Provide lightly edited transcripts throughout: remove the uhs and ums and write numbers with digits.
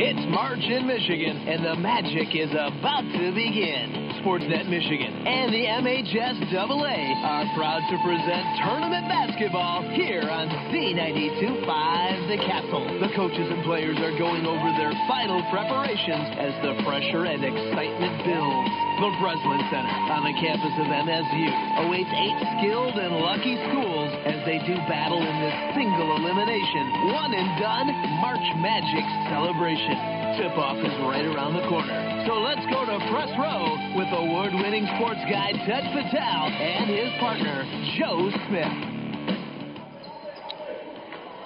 It's March in Michigan, and the magic is about to begin. Sportsnet Michigan and the MHSAA are proud to present tournament basketball here on Z92.5 The Castle. The coaches and players are going over their final preparations as the pressure and excitement builds. The Breslin Center on the campus of MSU awaits 8 skilled and lucky schools as they do battle in this single elimination, one and done March Magic celebration. Tip-off is right around the corner. So let's go to Press Row with award-winning sports guy Ted Patel and his partner, Joe Smith.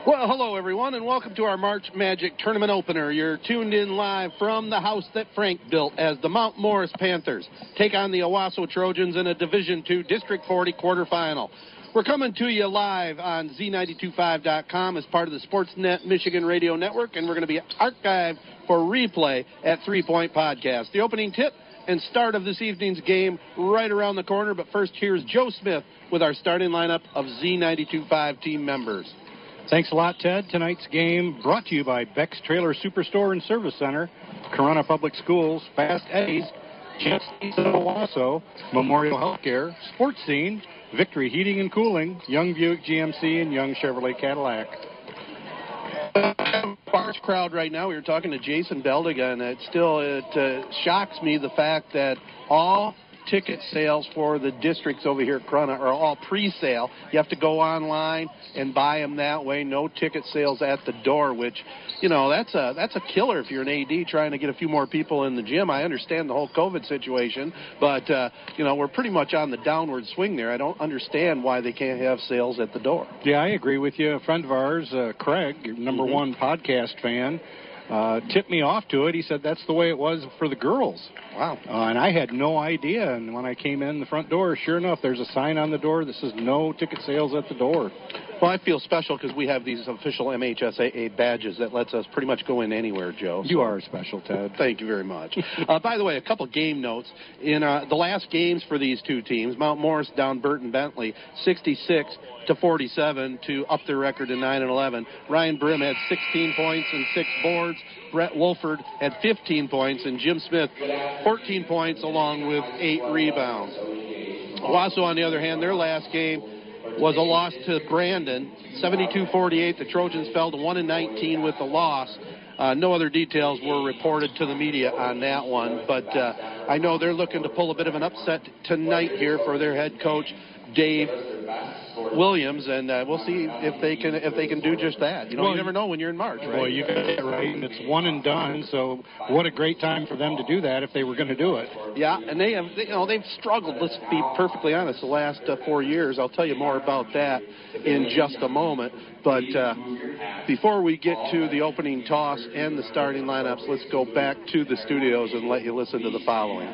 Well, hello, everyone, and welcome to our March Magic Tournament opener. You're tuned in live from the house that Frank built as the Mount Morris Panthers take on the Owosso Trojans in a Division II District 40 quarterfinal. We're coming to you live on Z925.com as part of the Sportsnet Michigan Radio Network, and we're going to be archived for replay at 3 Point Podcast. The opening tip and start of this evening's game right around the corner, but first here's Joe Smith with our starting lineup of Z925 team members. Thanks a lot, Ted. Tonight's game brought to you by Beck's Trailer Superstore and Service Center, Corunna Public Schools, Fast Eddie's, Jet Seats of Owosso, Memorial Healthcare, Sports Scene, Victory Heating and Cooling, Young Buick GMC, and Young Chevrolet Cadillac. Large crowd right now. We were talking to Jason Beldiga, and it shocks me the fact that all ticket sales for the districts over here at Corunna are all pre-sale. You have to go online and buy them that way. No ticket sales at the door, which, you know, that's a killer if you're an AD trying to get a few more people in the gym. I understand the whole COVID situation, but, you know, we're pretty much on the downward swing there. I don't understand why they can't have sales at the door. Yeah, I agree with you. A friend of ours, Craig, your number one podcast fan, tipped me off to it. He said that's the way it was for the girls. Wow. And I had no idea. And when I came in the front door, sure enough, there's a sign on the door that says no ticket sales at the door. Well, I feel special because we have these official MHSAA badges that lets us pretty much go in anywhere, Joe. You are special, Ted. Thank you very much. By the way, a couple game notes. In the last games for these two teams, Mount Morris down Burton Bentley 66-47 to up their record to 9-11. Ryan Brim had 16 points and 6 boards. Brett Wolford had 15 points, and Jim Smith 14 points along with 8 rebounds. Owosso, on the other hand, their last game was a loss to Brandon, 72-48. The Trojans fell to 1-19 with the loss. No other details were reported to the media on that one, but I know they're looking to pull a bit of an upset tonight here for their head coach, Dave Williams, and we'll see if they can do just that. You know, you never know when you're in March, right? Well, you got it right, and it's one and done. So what a great time for them to do that if they were going to do it. Yeah, and they've struggled. Let's be perfectly honest. The last 4 years, I'll tell you more about that in just a moment. But before we get to the opening toss and the starting lineups, let's go back to the studios and let you listen to the following.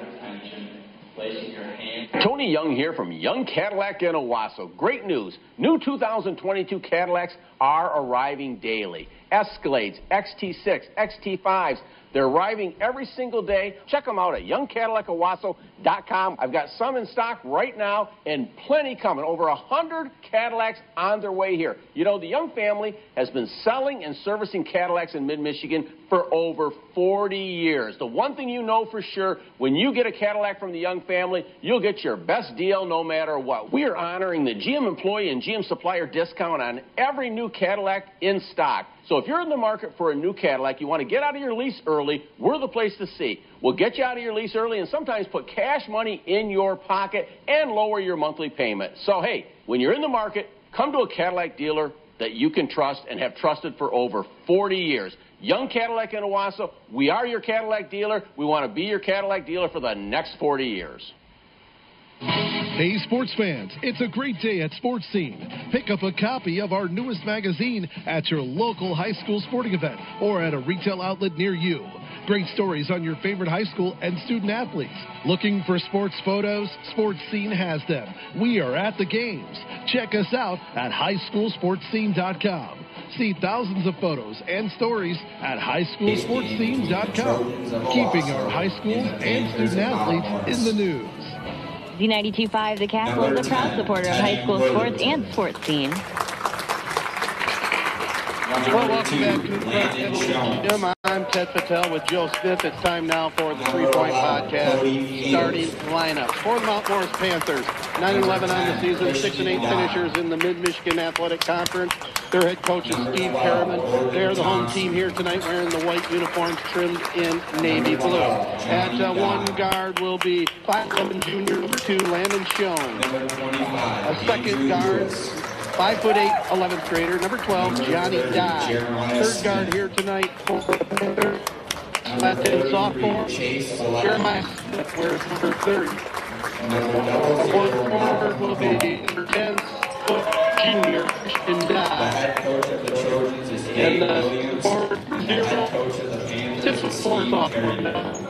Tony Young here from Young Cadillac in Owosso. Great news. New 2022 Cadillacs are arriving daily. Escalades, XT6, XT5s. They're arriving every single day. Check them out at youngcadillacOwosso.com. I've got some in stock right now and plenty coming. Over 100 Cadillacs on their way here. You know, the Young family has been selling and servicing Cadillacs in mid-Michigan for over 40 years. The one thing you know for sure, when you get a Cadillac from the Young family, you'll get your best deal no matter what. We are honoring the GM employee and GM supplier discount on every new Cadillac in stock. So if you're in the market for a new Cadillac, you want to get out of your lease early, we're the place to see. We'll get you out of your lease early and sometimes put cash money in your pocket and lower your monthly payment. So, hey, when you're in the market, come to a Cadillac dealer that you can trust and have trusted for over 40 years. Young Cadillac in Owosso, we are your Cadillac dealer. We want to be your Cadillac dealer for the next 40 years. Hey, sports fans, it's a great day at Sports Scene. Pick up a copy of our newest magazine at your local high school sporting event or at a retail outlet near you. Great stories on your favorite high school and student athletes. Looking for sports photos? Sports Scene has them. We are at the games. Check us out at highschoolsportscene.com. See thousands of photos and stories at highschoolsportscene.com. Keeping our high schools and student athletes in the news. Z92.5 The Castle is a proud supporter of high school sports and Sports Scene. Well, welcome back to Jim. I'm Ted Patel with Joe Smith. It's time now for the 3-Point Podcast starting lineups for the Mount Morris Panthers. 9-11 on the season, 6-8 finishers in the Mid-Michigan Athletic Conference. Their head coach is Steve Perriman. They're the home team here tonight wearing the white uniforms trimmed in navy blue. At one guard will be 5'11" junior, number 2, Landon Schoen. A second guard, 5'8", 11th grader, number 12, Johnny Dye. Third guard here tonight for the Panthers, sophomore, Jeremiah Smith, wears number 30. Fourth forward will be number 10, junior, Christian Dye. And the forward, sophomore.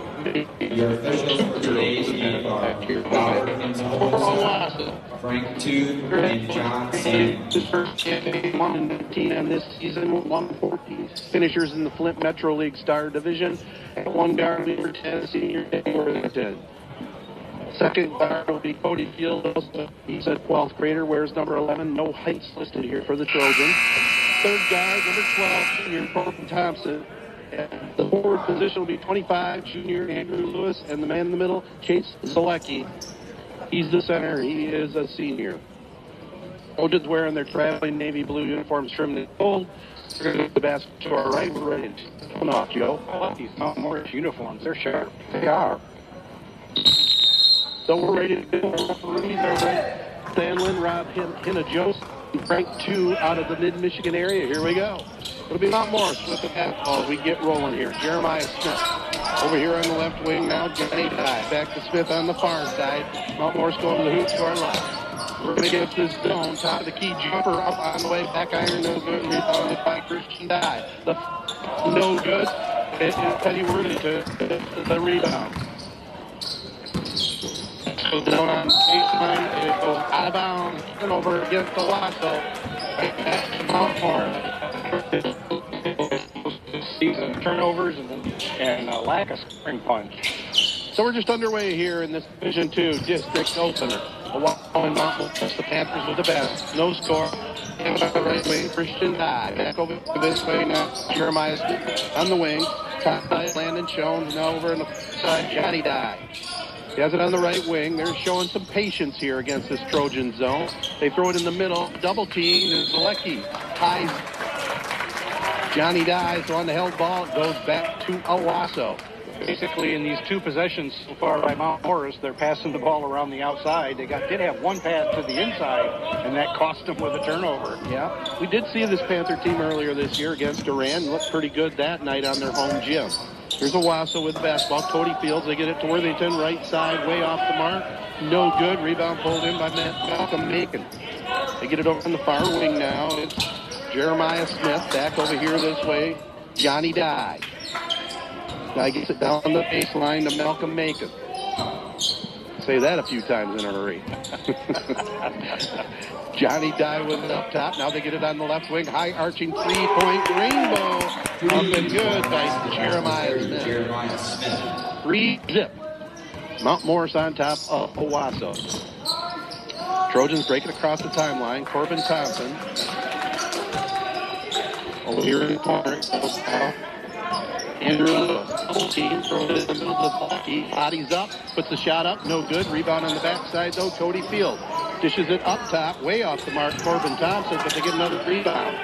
Your officials for today's game are Robert Owosso, Frank Tooth, and John Sam. His first campaign, 1-19 on this season, 1-14 finishers in the Flint Metro League Star Division. At one guard, number 10, senior Danny Worthington. Second guard will be Cody Fields. He's a 12th grader, wears number 11. No heights listed here for the Trojans. Third guard, number 12, senior Corbin Thompson. The forward position will be 25, junior Andrew Lewis, and the man in the middle, Chase Zalecki. He's the center. He is a senior. Trojans wearing their traveling navy blue uniforms trimmed in gold. We're going to get the basket to our right. We're ready to come off, Joe. I like these Mount Morris uniforms. They're sharp. They are. So we're ready to go. Referees are ready. Stanlin, Rob Hinna-Joseph, and Frank 2 out of the mid-Michigan area. Here we go. It'll be Mount Morris with the basketball as we get rolling here. Jeremiah Smith over here on the left wing now. Johnny Dye back to Smith on the far side. Mount Morris going to the hoop to our left. We're going to get this zone. Top of the key jumper up on the way. Back iron, no good. Rebounded by Christian Dye. No good. It is Teddy Worthington the rebound. Goes down on the baseline. It goes out of bounds. Turnover against Owosso. Right back to Mount Morris. Season turnovers and a lack of scoring punch. So we're just underway here in this Division II district opener. Owosso and Mount Morris, the Panthers with the best. No score. And on the right wing, Christian Dye. Back over this way now. Jeremiah Smith on the wing. Top side, Landon Schoen. Now over on the side, Johnny Dye. He has it on the right wing. They're showing some patience here against this Trojan zone. They throw it in the middle. Double team. And Zalecki ties Johnny Dye on the held ball. It goes back to Owosso. Basically, in these two possessions so far by Mount Morris, they're passing the ball around the outside. They did have one pass to the inside, and that cost them with a turnover. Yeah, we did see this Panther team earlier this year against Durand. Looked pretty good that night on their home gym. Here's Owosso with the basketball. Cody Fields, they get it to Worthington, right side, way off the mark. No good. Rebound pulled in by Malcolm Macon. They get it over on the far wing now. It's Jeremiah Smith back over here this way. Johnny Dye. Guy gets it down on the baseline to Malcolm Macon. Say that a few times in a hurry. Johnny Dye with it up top. Now they get it on the left wing. High arching three-point rainbow. Up and good by Jeremiah Smith. 3-zip. Mount Morris on top of Owosso. Trojans break it across the timeline. Corbin Thompson. Over here in the corner. Andrew Lewis. Double team. Throws it in the middle of the ball. He bodies up. Puts the shot up. No good. Rebound on the backside though. Cody Field. Dishes it up top. Way off the mark. Corbin Thompson. But they get another rebound.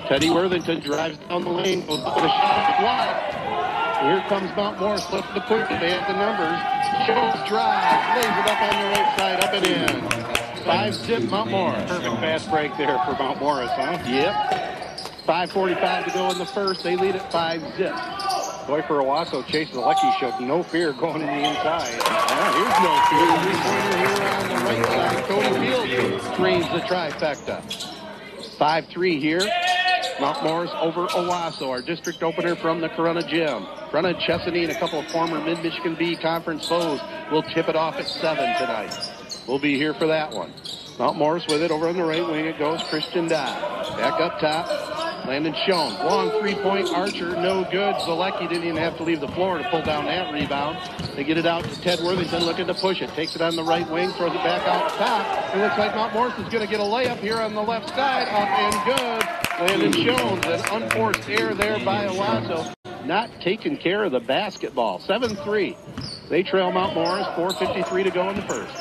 Teddy Worthington drives down the lane. Goes up with a shot. Blocked. Here comes Mount Morris. Looking to push it. They have the numbers. Shows drive. Lays it up on the right side. Up and in. 5-zip Mount Morris. Perfect fast break there for Mount Morris, huh? Yep. 5:45 to go in the first. They lead at 5-zip. Boy, for Owosso, Chase Zalecki showed no fear going in the inside. Yeah, here's no fear. Three-pointer here on the right side. Cody Fields drains the trifecta. 5-3 here. Mount Morris over Owosso, our district opener from the Corunna Gym. Corunna, Chesaning, and a couple of former Mid-Michigan B Conference foes will tip it off at 7 tonight. We'll be here for that one. Mount Morris with it over on the right wing. It goes Christian Dye. Back up top. Landon Schoen. Long three-point archer. No good. Zalecki didn't even have to leave the floor to pull down that rebound. They get it out to Ted Worthington looking to push it. Takes it on the right wing. Throws it back out top. It looks like Mount Morris is going to get a layup here on the left side. Up and good Landon Jones, an unforced error there by Owosso. Not taking care of the basketball. 7-3. They trail Mount Morris. 4:53 to go in the first.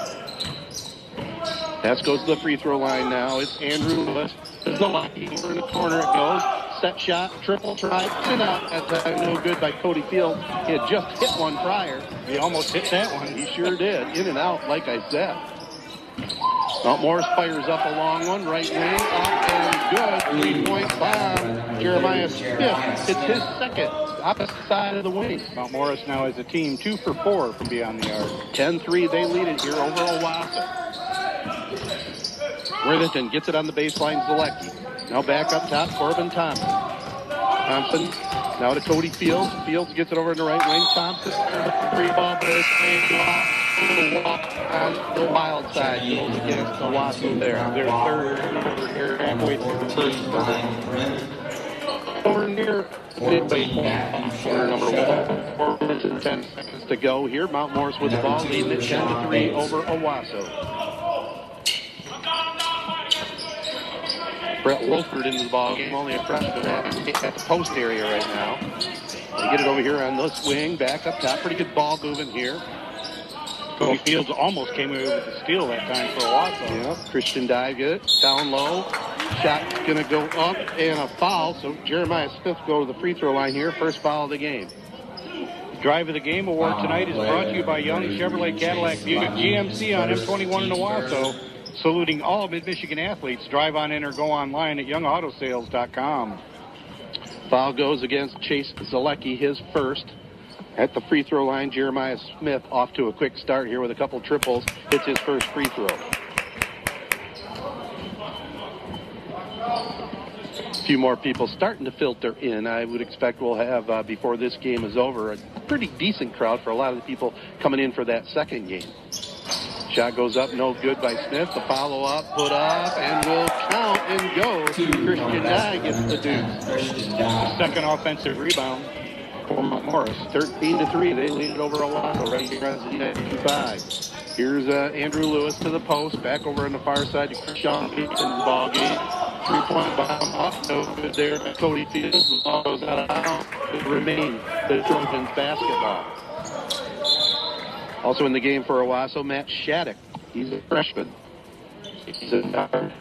Pass goes to the free throw line now. It's Andrew Lewis. There's no lucky. Over in the corner it goes. Set shot, triple try, and out. That time no good by Cody Fields. He had just hit one prior. He almost hit that one. He sure did. In and out, like I said. Mount Morris fires up a long one. Right wing, up and good. 3-point bomb. Jeremiah Smith hits his second. Opposite side of the wing. Mount Morris now as a team 2 for 4 from beyond the arc. 10-3, they lead it here over Owosso. Worthington gets it on the baseline, Zalecki. Now back up top, Corbin Thompson. Thompson now to Cody Fields. Fields gets it over in the right wing. Thompson, free ball, but it's on the wild side. Goes against Owosso there. Their third over here, halfway through the first. Over near quarter number 1. 4 minutes and 10 seconds to go here. Mount Morris with the ball, leading it 10-3 over Owosso. Brett Wolford into the ball game, only a freshman at the post area right now. They get it over here on this wing, back up top. Pretty good ball moving here. Cody Fields almost came away with the steal that time for Owosso. Yeah, Christian Dye get it down low. Shot's going to go up and a foul. So Jeremiah Smith go to the free throw line here. First foul of the game. Drive of the Game award tonight is brought to you by Young Chevrolet Cadillac Buick GMC on M21 in Owosso. Saluting all Mid-Michigan athletes. Drive on in or go online at youngautosales.com. Foul goes against Chase Zalecki, his first. At the free throw line, Jeremiah Smith off to a quick start here with a couple triples. Hits his first free throw. A few more people starting to filter in. I would expect we'll have, before this game is over, a pretty decent crowd for a lot of the people coming in for that second game. Shot goes up, no good by Smith. The follow-up, put up, and will count and go. Christian Dye gets the deuce. Second offensive rebound for Mount Morris. 13-3, they lead it over Owosso right here on Z95. Here's Andrew Lewis to the post, back over on the far side to Christian Beach in the ball game. 3-point bomb up, no good there by Cody Fields. The ball goes out of bounds. It remains the Trojans basketball. Also in the game for Owosso, Matt Shattuck. He's a freshman. He's a guard.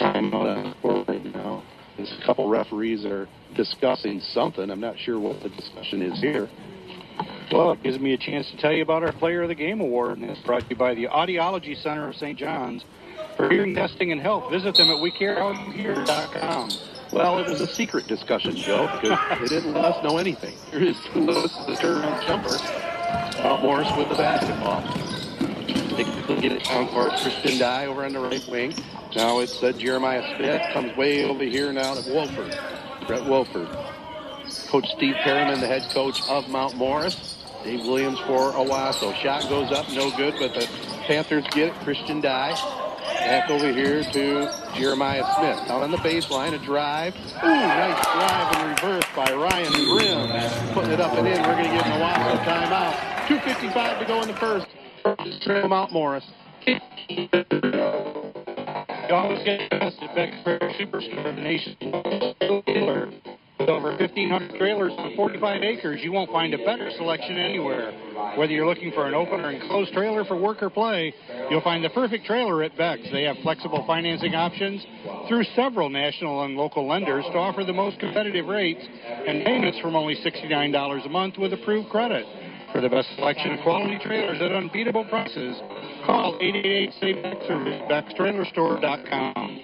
Time out on the court right now. There's a couple referees that are discussing something. I'm not sure what the discussion is here. Well, it gives me a chance to tell you about our Player of the Game award, and it's brought to you by the Audiology Center of St. John's. For hearing testing and health, visit them at wecarehowyouhear.com. Well, it was a secret discussion, Joe, because they didn't let us know anything. Here is Lewis, the turnaround jumper. Mount Morris with the basketball. They get it down for Christian Dye over on the right wing. Now it's Jeremiah Smith. Comes way over here now to Wolford. Brett Wolford. Coach Steve Perriman, the head coach of Mount Morris. Dave Williams for Owosso. Shot goes up, no good, but the Panthers get it. Christian Dye. Back over here to Jeremiah Smith. Out on the baseline, a drive. Ooh, nice drive in reverse by Ryan Grimm. Putting it up and in. We're going to get an Owosso timeout. 2:55 to go in the first. Trail Mount Morris. You always get us at Beck's Superstore, the nation's dealer. With over 1,500 trailers on 45 acres, you won't find a better selection anywhere. Whether you're looking for an open or enclosed trailer for work or play, you'll find the perfect trailer at Beck's. They have flexible financing options through several national and local lenders to offer the most competitive rates and payments from only $69 a month with approved credit. For the best selection of quality trailers at unbeatable prices, call 888-SAVE-BECKS or visit BecksTrailerStore.com.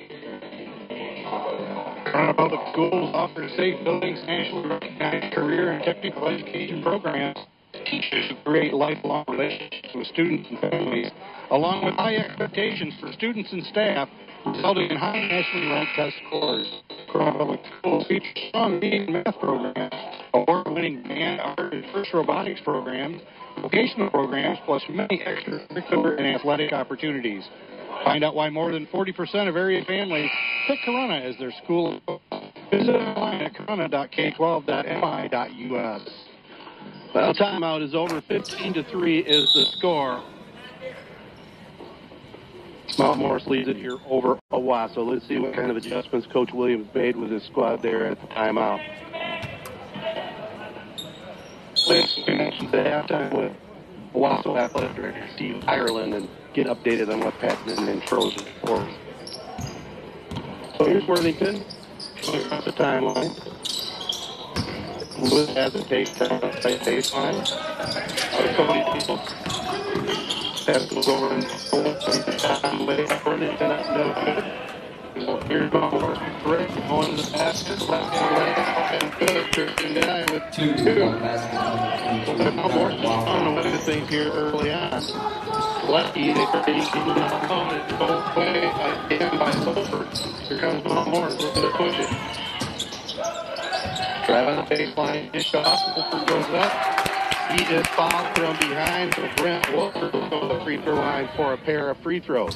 Corona Public Schools offers safe buildings, nationally recognized career and technical education programs, teachers who create lifelong relationships with students and families, along with high expectations for students and staff, resulting in high nationally ranked test scores. Corona Public Schools features strong reading and math programs, award-winning band, art, and FIRST robotics programs, vocational programs, plus many extracurricular and athletic opportunities. Find out why more than 40% of area families pick Corona as their school. Visit online at corona.k12.mi.us. Well, timeout is over. 15-3 is the score. Mount Morris leads it here over Owosso. Let's see what kind of adjustments Coach Williams made with his squad there at the timeout. Let's mention the halftime with Owosso Athletic Director Steve Ireland and get updated on what's happening in Trojan Forest. So here's Worthington going across the timeline. Lewis has it taped down the baseline. Cody Fields. That goes over and way Worthington up no good. Here's Mount Morris correct going to the basket. Left and good. Tristan Guy with 2. Mount Morris on the way to things here early on. Lucky they already on it both ways again by Wolford. Here comes Mount Morris looking to push it. Driving the baseline, dish off. Wolford goes up. He is fouled from behind, so Brent Wolford will go to the free throw line for a pair of free throws.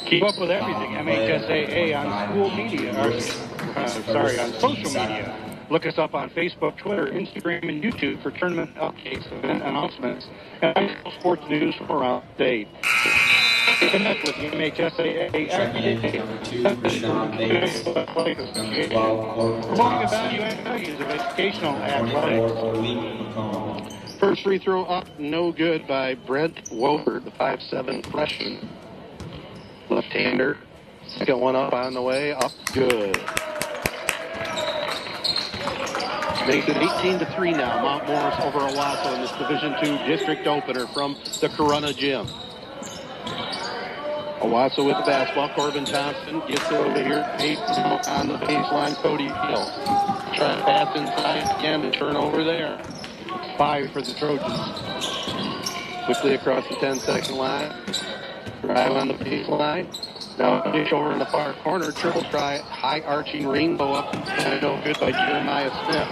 Keep up with everything. MHSAA on school media. On social media. Look us up on Facebook, Twitter, Instagram, and YouTube for tournament updates, event announcements, and high school sports news from around the state. Connect with the MHSAA promoting the value and values of educational athletics. First free throw up, no good by Brent Wolford, the 5'7" freshman. Left-hander. Second one up on the way, up good. Makes it 18-3 now. Mount Morris over Owosso in this Division II district opener from the Corunna Gym. Owosso with the basketball. Corbin Thompson gets it over here. 8 on the baseline. Cody Fields. Trying to pass inside again and turnover there. 5 for the Trojans. Quickly across the 10-second line. Drive on the baseline. Now a dish over in the far corner. Triple try. High arching rainbow up. And no good by Jeremiah Smith.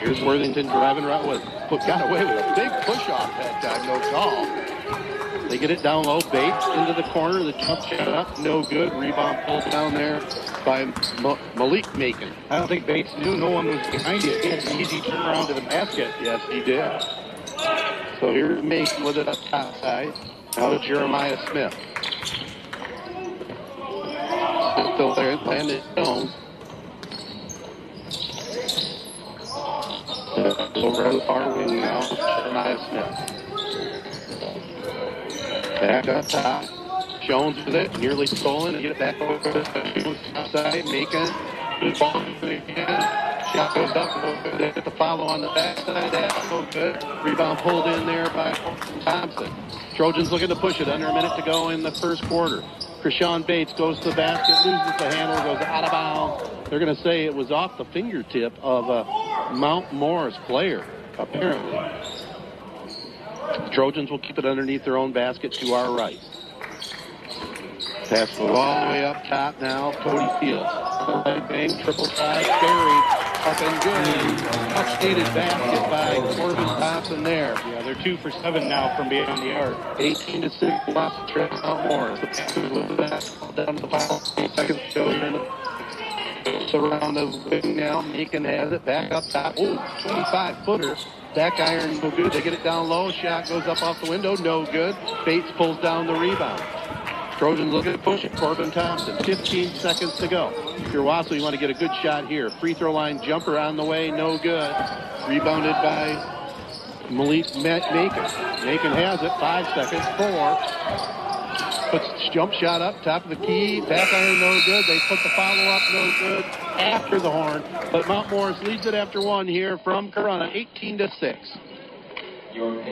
Here's Worthington driving right with. Got away with a big push off that time. No call. They get it down low. Bates into the corner. The jump shot up. No good. Rebound pulled down there by Malik Macon. I don't think Bates knew no one was behind it. He had an easy turnaround to the basket. Yes, he did. So here's Macon with it up top side. Now to Jeremiah Smith. Still there. Landon Jones. Over on the far wing now. Jeremiah Smith. Back up top. Jones with it. Nearly stolen. Get it back over to the outside. Macon. Good ball again. Shot goes up. They get the follow on the backside. That's so good. Rebound pulled in there by Thompson. Trojans looking to push it. Under a minute to go in the first quarter. Krishawn Bates goes to the basket, loses the handle, goes out of bounds. They're going to say it was off the fingertip of a Mount Morris player, apparently. The Trojans will keep it underneath their own basket to our right. Pass all the way up top now. Cody Fields. Bang, triple try, buried, up and good. Updated basket by Corbin Thompson there. Yeah, they're 2 for 7 now from beyond the arc. 18-6, lost the trip Mount Morris. The Panthers with the basketball down to the final 8 seconds to go here. Around the wing now. Macon has it back up top. Oh, 25-footer. Back iron, no good. They get it down low. Shot goes up off the window. No good. Bates pulls down the rebound. Trojans looking to push it. Corbin Thompson. 15 seconds to go. If you're Owosso, you want to get a good shot here. Free throw line jumper on the way. No good. Rebounded by Malik Macon. Macon has it. 5 seconds. 4. Puts jump shot up. Top of the key. Back iron. No good. They put the follow up. No good. After the horn. But Mount Morris leads it after 1 here from Corunna. 18-6.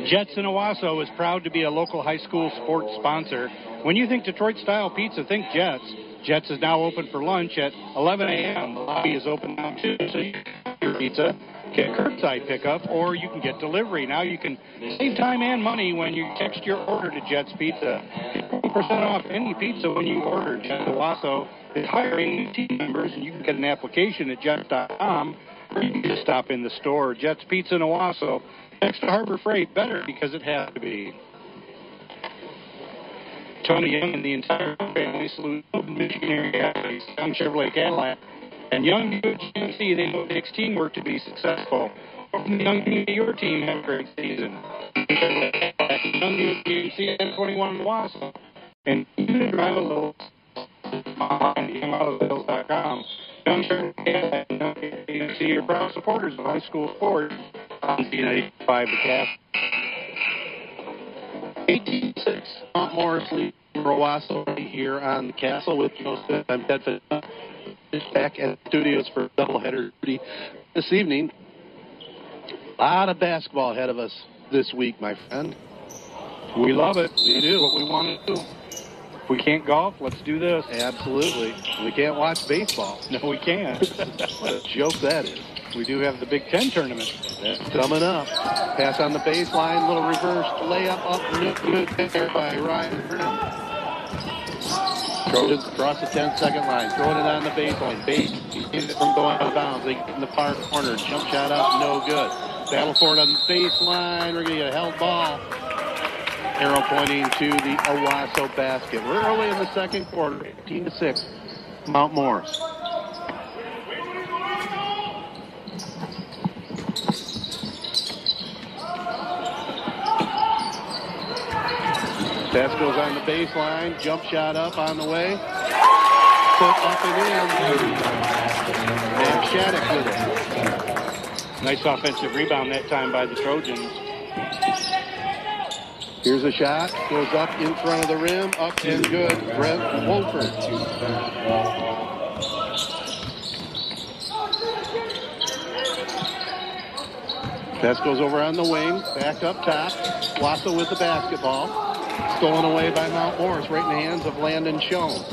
Jets in Owosso is proud to be a local high school sports sponsor. When you think Detroit-style pizza, think Jets. Jets is now open for lunch at 11 a.m. The lobby is open now, too, so you can get your pizza, get curbside pickup, or you can get delivery. Now you can save time and money when you text your order to Jets Pizza. 50% off any pizza when you order. Jets Owosso is hiring new team members, and you can get an application at jets.com, or you can just stop in the store. Jets Pizza in Owosso. Next to Harbor Freight, better because it has to be. Tony Young and the entire family salute Michigan area athletes, Young Chevrolet Cadillac, and Young GMC. They know it takes teamwork to be successful. Young, your team had a great season. CN21 Owosso. And you can drive a little online at MHSAA.com. Don't forget to see your proud supporters of high school sports on C95 The Castle. 18-6. Mount Morris leads Owosso here on the Castle with Joseph. I'm Ted Fitz. Back at the studios for doubleheader duty this evening. A lot of basketball ahead of us this week, my friend. We love it. We do. What we want to do. If we can't golf, let's do this. Absolutely. We can't watch baseball. No, we can't. What a joke that is. We do have the Big Ten tournament. That's coming up. Pass on the baseline, little reverse layup up, good there by Ryan Brim. Trojans across the 10-second line, throwing it on the baseline. Bates keeps it from going out of bounds. They get in the far corner, jump shot up, no good. Battle for it on the baseline. We're going to get a held ball. Arrow pointing to the Owosso basket. We're early in the second quarter, 18-6, Mount Morris. Pass goes on the baseline. Jump shot up on the way. Foot up and in. And Shattuck with it. Nice offensive rebound that time by the Trojans. Here's a shot. Goes up in front of the rim. Up and good. Brent Wolford. Pass goes over on the wing. Back up top. Owosso with the basketball. Stolen away by Mount Morris, right in the hands of Landon Schoen.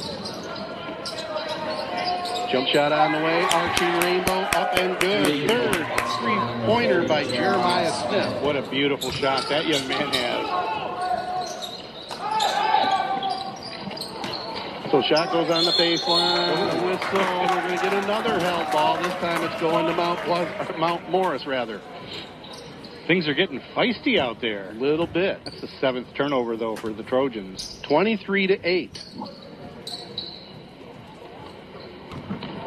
Jump shot on the way, arching rainbow, up and good. Third three-pointer by Jeremiah Smith. What a beautiful shot that young man has. So shot goes on the baseline, a whistle. We're going to get another held ball. This time it's going to Mount Morris, rather. Things are getting feisty out there. A little bit. That's the 7th turnover, though, for the Trojans. 23-8.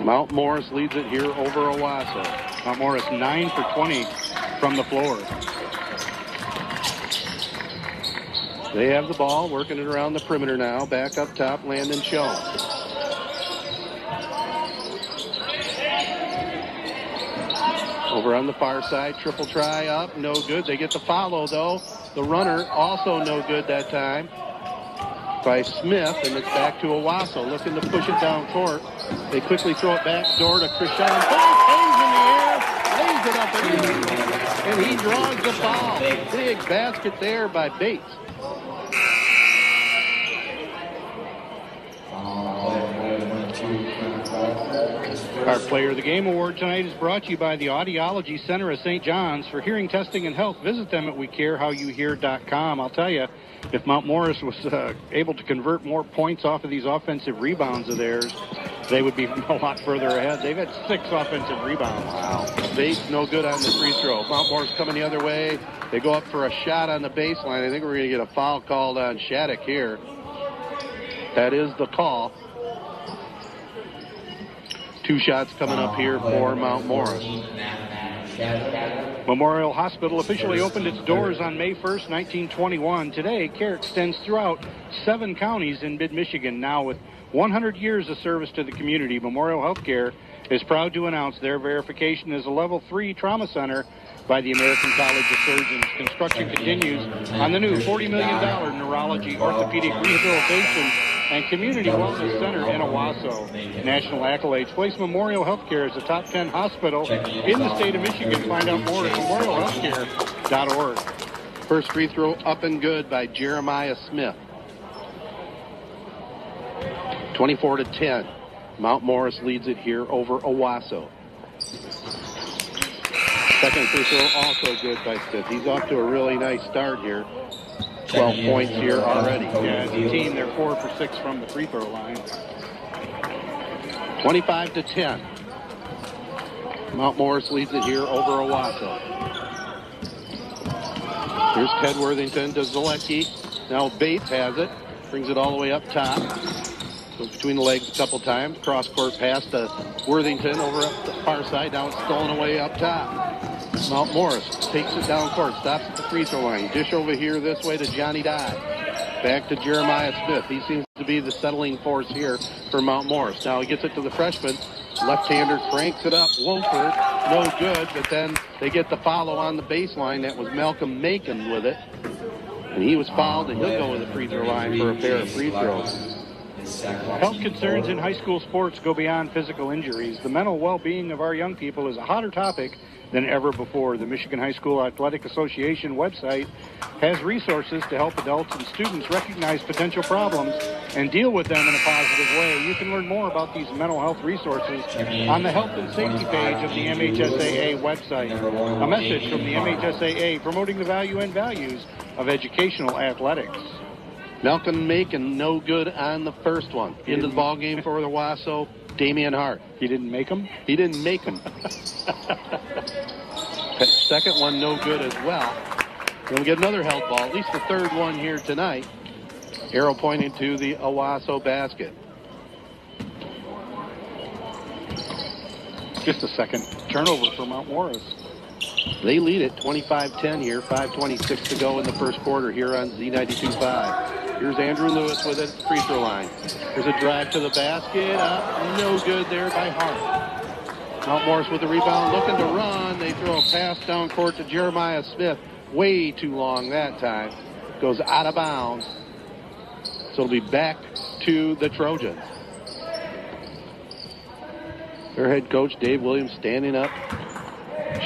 Mount Morris leads it here over Owosso. Mount Morris 9 for 20 from the floor. They have the ball, working it around the perimeter now. Back up top, Landon Schoen. Over on the far side, triple try up, no good. They get the follow, though. The runner, also no good that time by Smith, and it's back to Owosso, looking to push it down court. They quickly throw it back door to Krishan. Hangs in the air, lays it up and in, and he draws the foul. Big basket there by Bates. Our Player of the Game Award tonight is brought to you by the Audiology Center of St. John's. For hearing testing and health, visit them at WeCareHowYouHear.com. I'll tell you, if Mount Morris was able to convert more points off of these offensive rebounds of theirs, they would be a lot further ahead. They've had 6 offensive rebounds. Wow. Bates no good on the free throw. Mount Morris coming the other way. They go up for a shot on the baseline. I think we're going to get a foul called on Shattuck here. That is the call. 2 shots coming up here for Mount Morris. Memorial Hospital officially opened its doors on May 1st, 1921. Today, care extends throughout 7 counties in mid-Michigan. Now, with 100 years of service to the community, Memorial Healthcare is proud to announce their verification as a Level 3 trauma center by the American College of Surgeons. Construction continues on the new $40 million neurology, orthopedic rehabilitation, and community wellness center in Owosso. National accolades place Memorial Healthcare as a top 10 hospital in the state of Michigan. Find out more at memorialhealthcare.org. First free throw up and good by Jeremiah Smith. 24-10. Mount Morris leads it here over Owosso. Second free throw also good by Smith. He's off to a really nice start here. 12 points here already. Yeah, as a team, they're 4 for 6 from the free throw line. 25-10. Mount Morris leads it here over Owosso. Here's Ted Worthington to Zielecki. Now Bates has it. Brings it all the way up top. Goes between the legs a couple times. Cross-court pass to Worthington over up the far side. Now it's stolen away up top. Mount Morris takes it down court. Stops at the free throw line. Dish over here this way to Johnny Dye. Back to Jeremiah Smith. He seems to be the settling force here for Mount Morris. Now he gets it to the freshman. Left-hander cranks it up. Wolford, no good, but then they get the follow on the baseline. That was Malcolm Macon with it. And he was fouled, and he'll go to the free throw line for a pair of free throws. Health concerns in high school sports go beyond physical injuries. The mental well-being of our young people is a hotter topic than ever before. The Michigan High School Athletic Association website has resources to help adults and students recognize potential problems and deal with them in a positive way. You can learn more about these mental health resources on the health and safety page of the MHSAA website. A message from the MHSAA promoting the value and values of educational athletics. Malcolm Macon, no good on the first one. Into the ball game for the Owosso, Damian Hart. He didn't make him? He didn't make him. Second one, no good as well. Then we get another held ball, at least the third one here tonight. Arrow pointing to the Owosso basket. Just a second turnover for Mount Morris. They lead it 25-10 here, 5:26 to go in the first quarter here on Z92.5. Here's Andrew Lewis with it at the free throw line. There's a drive to the basket. No good there by Hart. Mount Morris with the rebound, looking to run. They throw a pass down court to Jeremiah Smith. Way too long that time. Goes out of bounds. So it'll be back to the Trojans. Their head coach, Dave Williams, standing up,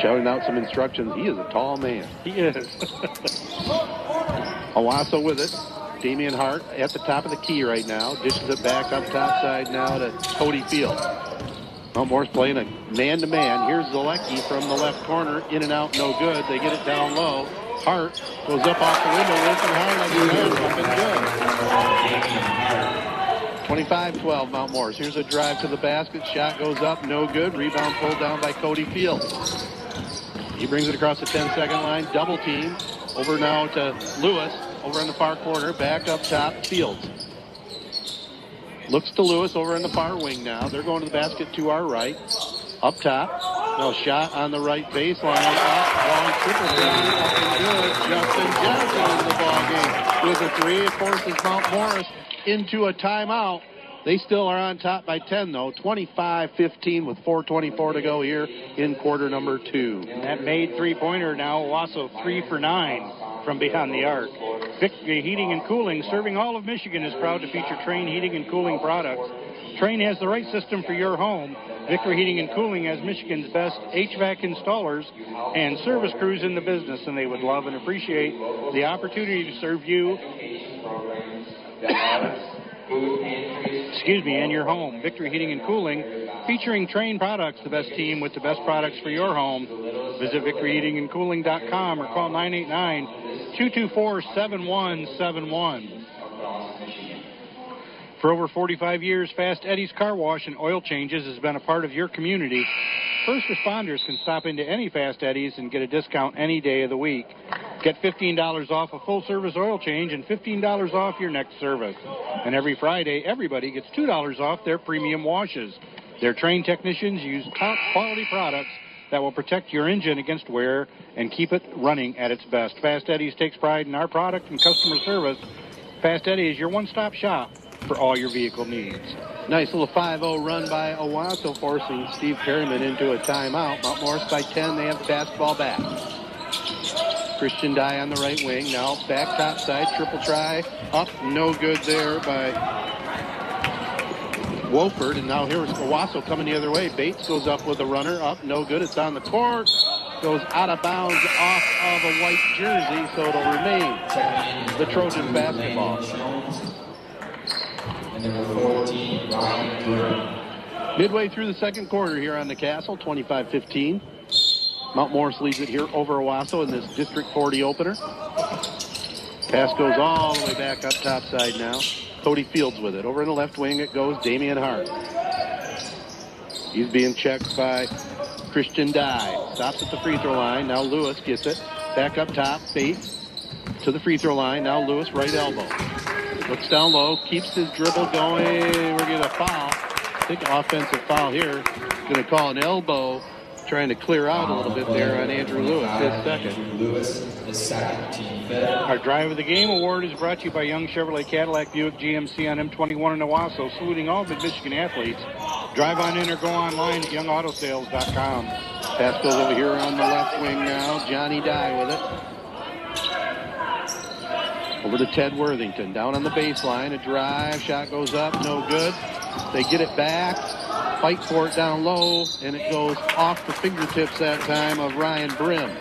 shouting out some instructions. He is a tall man. He is. Owosso with it. Damian Hart at the top of the key right now. Dishes it back up top side now to Cody Field. Mount Morris playing a man-to-man. Here's Zalecki from the left corner. In and out, no good. They get it down low. Hart goes up off the window. Wilson Hart on the good. 25-12 Mount Morris. Here's a drive to the basket. Shot goes up, no good. Rebound pulled down by Cody Field. He brings it across the 10-second line. Double team. Over now to Lewis. Over in the far corner. Back up top. Fields. Looks to Lewis over in the far wing now. They're going to the basket to our right. Up top. No shot on the right baseline. Long triple shot. Up and good. Justin Johnson in the ball game with a three. It forces Mount Morris into a timeout. They still are on top by 10, though. 25-15 with 4:24 to go here in quarter number 2. And that made three-pointer now. Owosso 3 for 9 from beyond the arc. Victory Heating and Cooling, serving all of Michigan, is proud to feature Train Heating and Cooling products. Train has the right system for your home. Victory Heating and Cooling has Michigan's best HVAC installers and service crews in the business, and they would love and appreciate the opportunity to serve you and your home. Victory Heating and Cooling, featuring Train products, the best team with the best products for your home. Visit victoryheatingandcooling.com or call 989-224-7171. For over 45 years, Fast Eddie's Car Wash and Oil Changes has been a part of your community. First responders can stop into any Fast Eddie's and get a discount any day of the week. Get $15 off a full-service oil change and $15 off your next service. And every Friday, everybody gets $2 off their premium washes. Their trained technicians use top-quality products that will protect your engine against wear and keep it running at its best. Fast Eddie's takes pride in our product and customer service. Fast Eddie is your one-stop shop for all your vehicle needs. Nice little 5-0 run by Owosso, forcing Steve Perryman into a timeout. Mount Morris by 10. They have the basketball back. Christian Dye on the right wing. Now back top side. Triple try. Up. No good there by Wolford. And now here's Owosso coming the other way. Bates goes up with a runner. Up. No good. It's on the court. Goes out of bounds off of a white jersey, so it'll remain the Trojan basketball. Midway through the second quarter here on the Castle, 25-15. Mount Morris leads it here over Owosso in this District 40 opener. Pass goes all the way back up top side now. Cody Fields with it. Over in the left wing it goes Damian Hart. He's being checked by Christian Dye. Stops at the free throw line. Now Lewis gets it. Back up top. Bates to the free throw line. Now Lewis right elbow. Looks down low, keeps his dribble going. We're going to foul. I think offensive foul here. Going to call an elbow, trying to clear out a little bit there on Andrew Lewis, his second. Lewis, his second, team fifth. Our Drive of the Game award is brought to you by Young Chevrolet Cadillac Buick GMC on M21 in Owosso, saluting all Mid-Michigan athletes. Drive on in or go online at youngautosales.com. Pass goes over here on the left wing now. Johnny Dye with it. Over to Ted Worthington. Down on the baseline. A drive. Shot goes up. No good. They get it back. Fight for it down low. And it goes off the fingertips that time of Ryan Brim.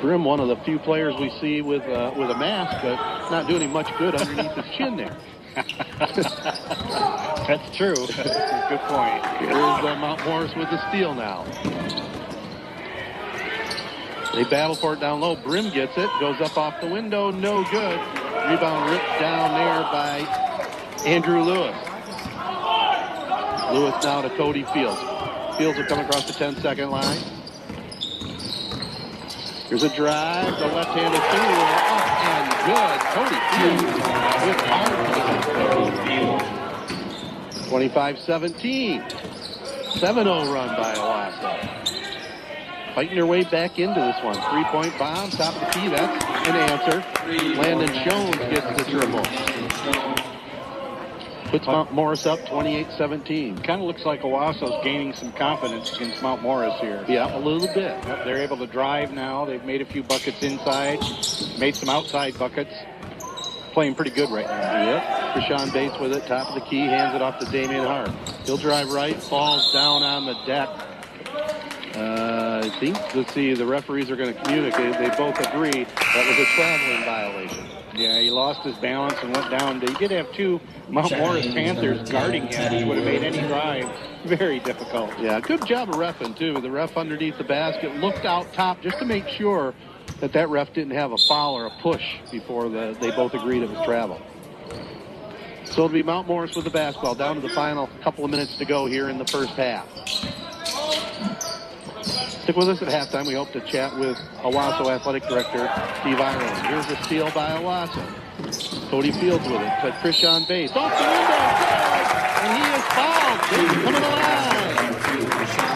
Brim, one of the few players we see with a mask, but not doing him much good underneath his chin there. That's true. Good point. Here's Mount Morris with the steal now. They battle for it down low. Brim gets it. Goes up off the window. No good. Rebound ripped down there by Andrew Lewis. Lewis now to Cody Fields. Fields will come across the 10-second line. Here's a drive. The left-handed finger up and good. Cody Fields with 25-17. 7-0 run by Owosso. Fighting their way back into this one. 3-point bomb, top of the key. That's an answer. Landon Jones gets the dribble. Puts Mount Morris up 28-17. Kind of looks like Owosso's gaining some confidence against Mount Morris here. Yeah, a little bit. Yep, they're able to drive now. They've made a few buckets inside, made some outside buckets. Playing pretty good right now. Yep. Krishan Bates with it, top of the key, hands it off to Damian Hart. He'll drive right, falls down on the deck. I think, let's see, the referees are going to communicate. They both agree that was a traveling violation. Yeah, he lost his balance and went down. They did have two Mount Morris Panthers guarding him, which would have made any drive very difficult. Yeah, good job of reffing, too. The ref underneath the basket looked out top just to make sure that ref didn't have a foul or a push before they both agreed it was travel. So it'll be Mount Morris with the basketball down to the final couple of minutes to go here in the first half. Stick with us at halftime. We hope to chat with Owosso Athletic Director Steve Ireland. Here's a steal by Owosso. Cody Fields with it to Krishan Bates. Off the window! And he is fouled. Coming alive.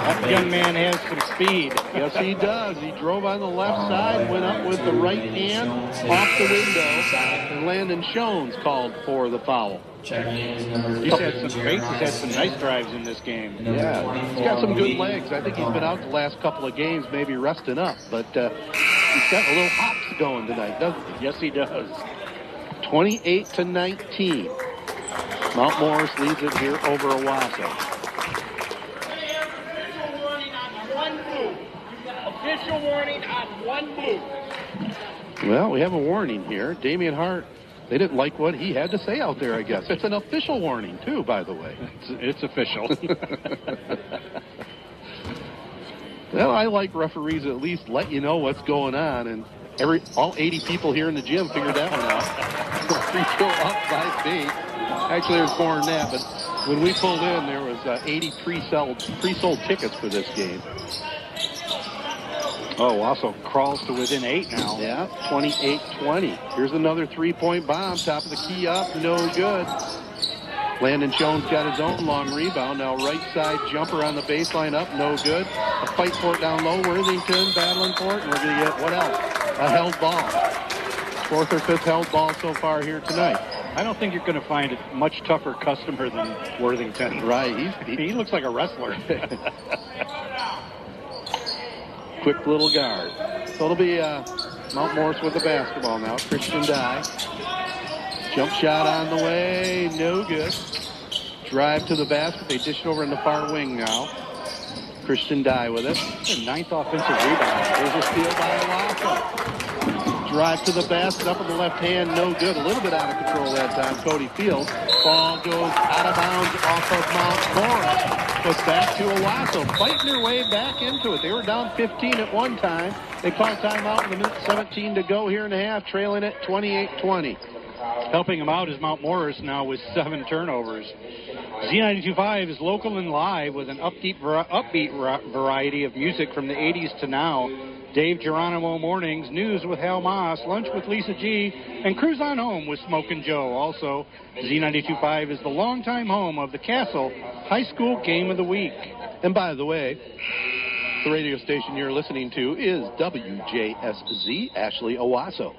That young man has some speed. Yes, he does. He drove on the left side, went up with the right hand off the window, and Landon Jones called for the foul. He's had some nice drives in this game. Yeah, he's got some good legs. I think he's been out the last couple of games, maybe resting up, but he's got a little hops going tonight, doesn't he? Yes, he does. 28-19. Mount Morris leads it here over Owosso. Official warning on one move. Well, we have a warning here. Damian Hart, they didn't like what he had to say out there, I guess. It's an official warning, too, by the way. It's official. Well, I like referees at least let you know what's going on, and all 80 people here in the gym figured that one out. Free throw up by Bates. Actually, there's more than that, but when we pulled in, there was 80 pre-sold tickets for this game. Oh, also crawls to within 8 now. Yeah, 28-20. Here's another three-point bomb. Top of the key up, no good. Landon Jones got his own long rebound. Now right side jumper on the baseline up, no good. A fight for it down low. Worthington battling for it, and we're going to get, what else? A held ball. Fourth or fifth held ball so far here tonight. I don't think you're going to find a much tougher customer than Worthington. Right. He looks like a wrestler. Quick little guard. So it'll be Mount Morris with the basketball now. Christian Dye. Jump shot on the way. No good. Drive to the basket. They dish it over in the far wing now. Christian Dye with it. The 9th offensive rebound. There's a steal by Owosso. Drive to the basket, up in the left hand, no good. A little bit out of control that time. Cody Fields. Ball goes out of bounds off of Mount Morris. But back to Owosso, fighting their way back into it. They were down 15 at one time. They call timeout with a minute 17 to go here in the half, trailing it 28-20. Helping them out is Mount Morris now with 7 turnovers. Z92.5 is local and live with an upbeat variety of music from the 80s to now. Dave Geronimo mornings, news with Hal Moss, lunch with Lisa G., and cruise on home with Smokin' Joe. Also, Z92.5 is the longtime home of the Castle High School Game of the Week. And by the way, the radio station you're listening to is WJSZ Ashley Owosso.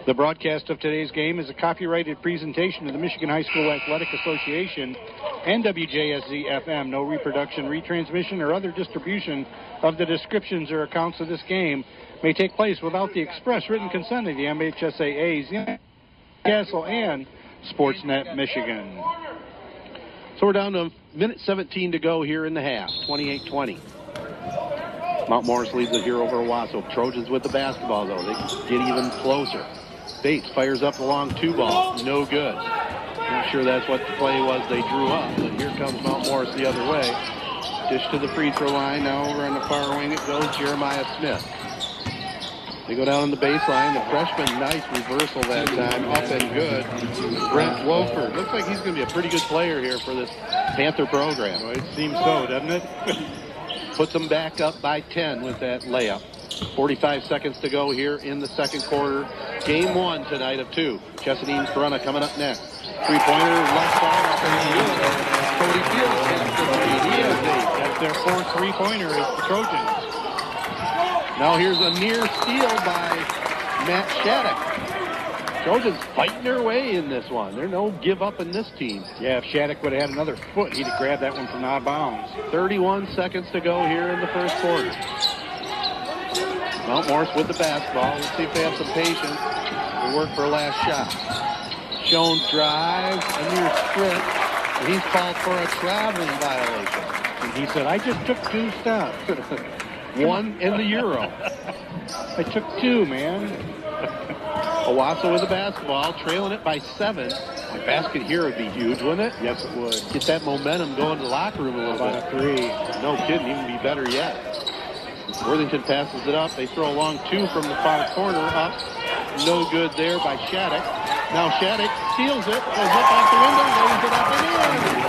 The broadcast of today's game is a copyrighted presentation of the Michigan High School Athletic Association and WJSZ-FM. No reproduction, retransmission, or other distribution of the descriptions or accounts of this game may take place without the express written consent of the MHSAA's Castle and Sportsnet Michigan. So we're down to minute 17 to go here in the half, 28-20. Mount Morris leads it here over Owosso. Trojans with the basketball, though. They get even closer. Bates fires up the long 2-ball. No good. Not sure that's what the play was they drew up, but here comes Mount Morris the other way. Dish to the free throw line. Now over on the far wing it goes Jeremiah Smith. They go down on the baseline. The freshman, nice reversal that time. Up and good. Brent Wolford. Looks like he's going to be a pretty good player here for this Panther program. Well, it seems so, doesn't it? Puts them back up by 10 with that layup. 45 seconds to go here in the second quarter. Game 1 tonight of 2. Chesadine Corunna coming up next. Three-pointer, left side, up and good. Cody Fields That's their fourth three-pointer is the Trojans. Now here's a near steal by Matt Shattuck. Trojans fighting their way in this one. There's no give up in this team. Yeah, if Shattuck would have had another foot, he'd have grabbed that one from out of bounds. 31 seconds to go here in the first quarter. Mount Morris with the basketball. Let's see if they have some patience. They work for a last shot. Jones drives, a near strip. And he's called for a traveling violation. And he said, I just took 2 steps. One in the Euro. I took 2, man. Owosso with the basketball, trailing it by 7. A basket here would be huge, wouldn't it? Yes, it would. Get that momentum going to the locker room a little bit. About a 3. No kidding, even be better yet. Worthington passes it up. They throw a long 2 from the far corner up. No good there by Shattuck. Now Shattuck steals it, goes up off the window, lays it up and in.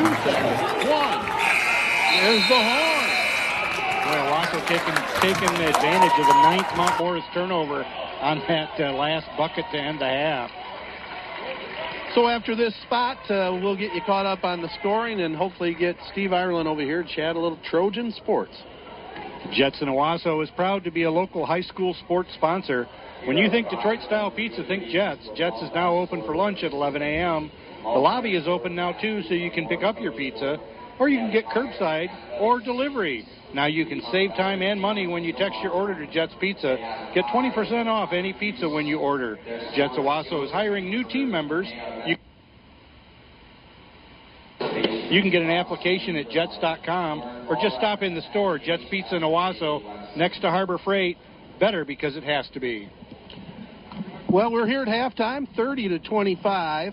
2 seconds. 1. There's the horn. Well, Owosso taking advantage of the 9th Mount Morris turnover on that last bucket to end the half. So after this spot, we'll get you caught up on the scoring and hopefully get Steve Ireland over here to chat a little Trojan sports. Jets in Owosso is proud to be a local high school sports sponsor. When you think Detroit-style pizza, think Jets. Jets is now open for lunch at 11 a.m. The lobby is open now, too, so you can pick up your pizza, or you can get curbside or delivery. Now you can save time and money when you text your order to Jets Pizza. Get 20% off any pizza when you order. Jets Owosso is hiring new team members. You can get an application at Jets.com or just stop in the store. Jets Pizza in Owosso next to Harbor Freight. Better because it has to be. Well, we're here at halftime, 30-25.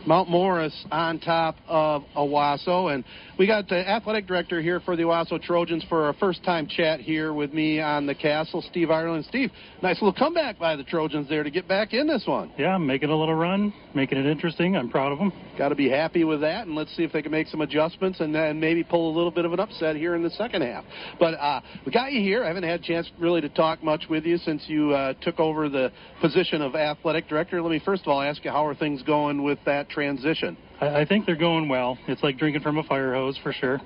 Mount Morris on top of Owosso, and we got the athletic director here for the Owosso Trojans for our first-time chat here with me on the Castle, Steve Ireland. Steve, nice little comeback by the Trojans there to get back in this one. Yeah, making a little run, making it interesting. I'm proud of them. Got to be happy with that, and let's see if they can make some adjustments and then maybe pull a little bit of an upset here in the second half. But we got you here. I haven't had a chance really to talk much with you since you took over the position of athletic director. Let me first of all ask you, how are things going with that transition? I think they're going well. It's like drinking from a fire hose for sure.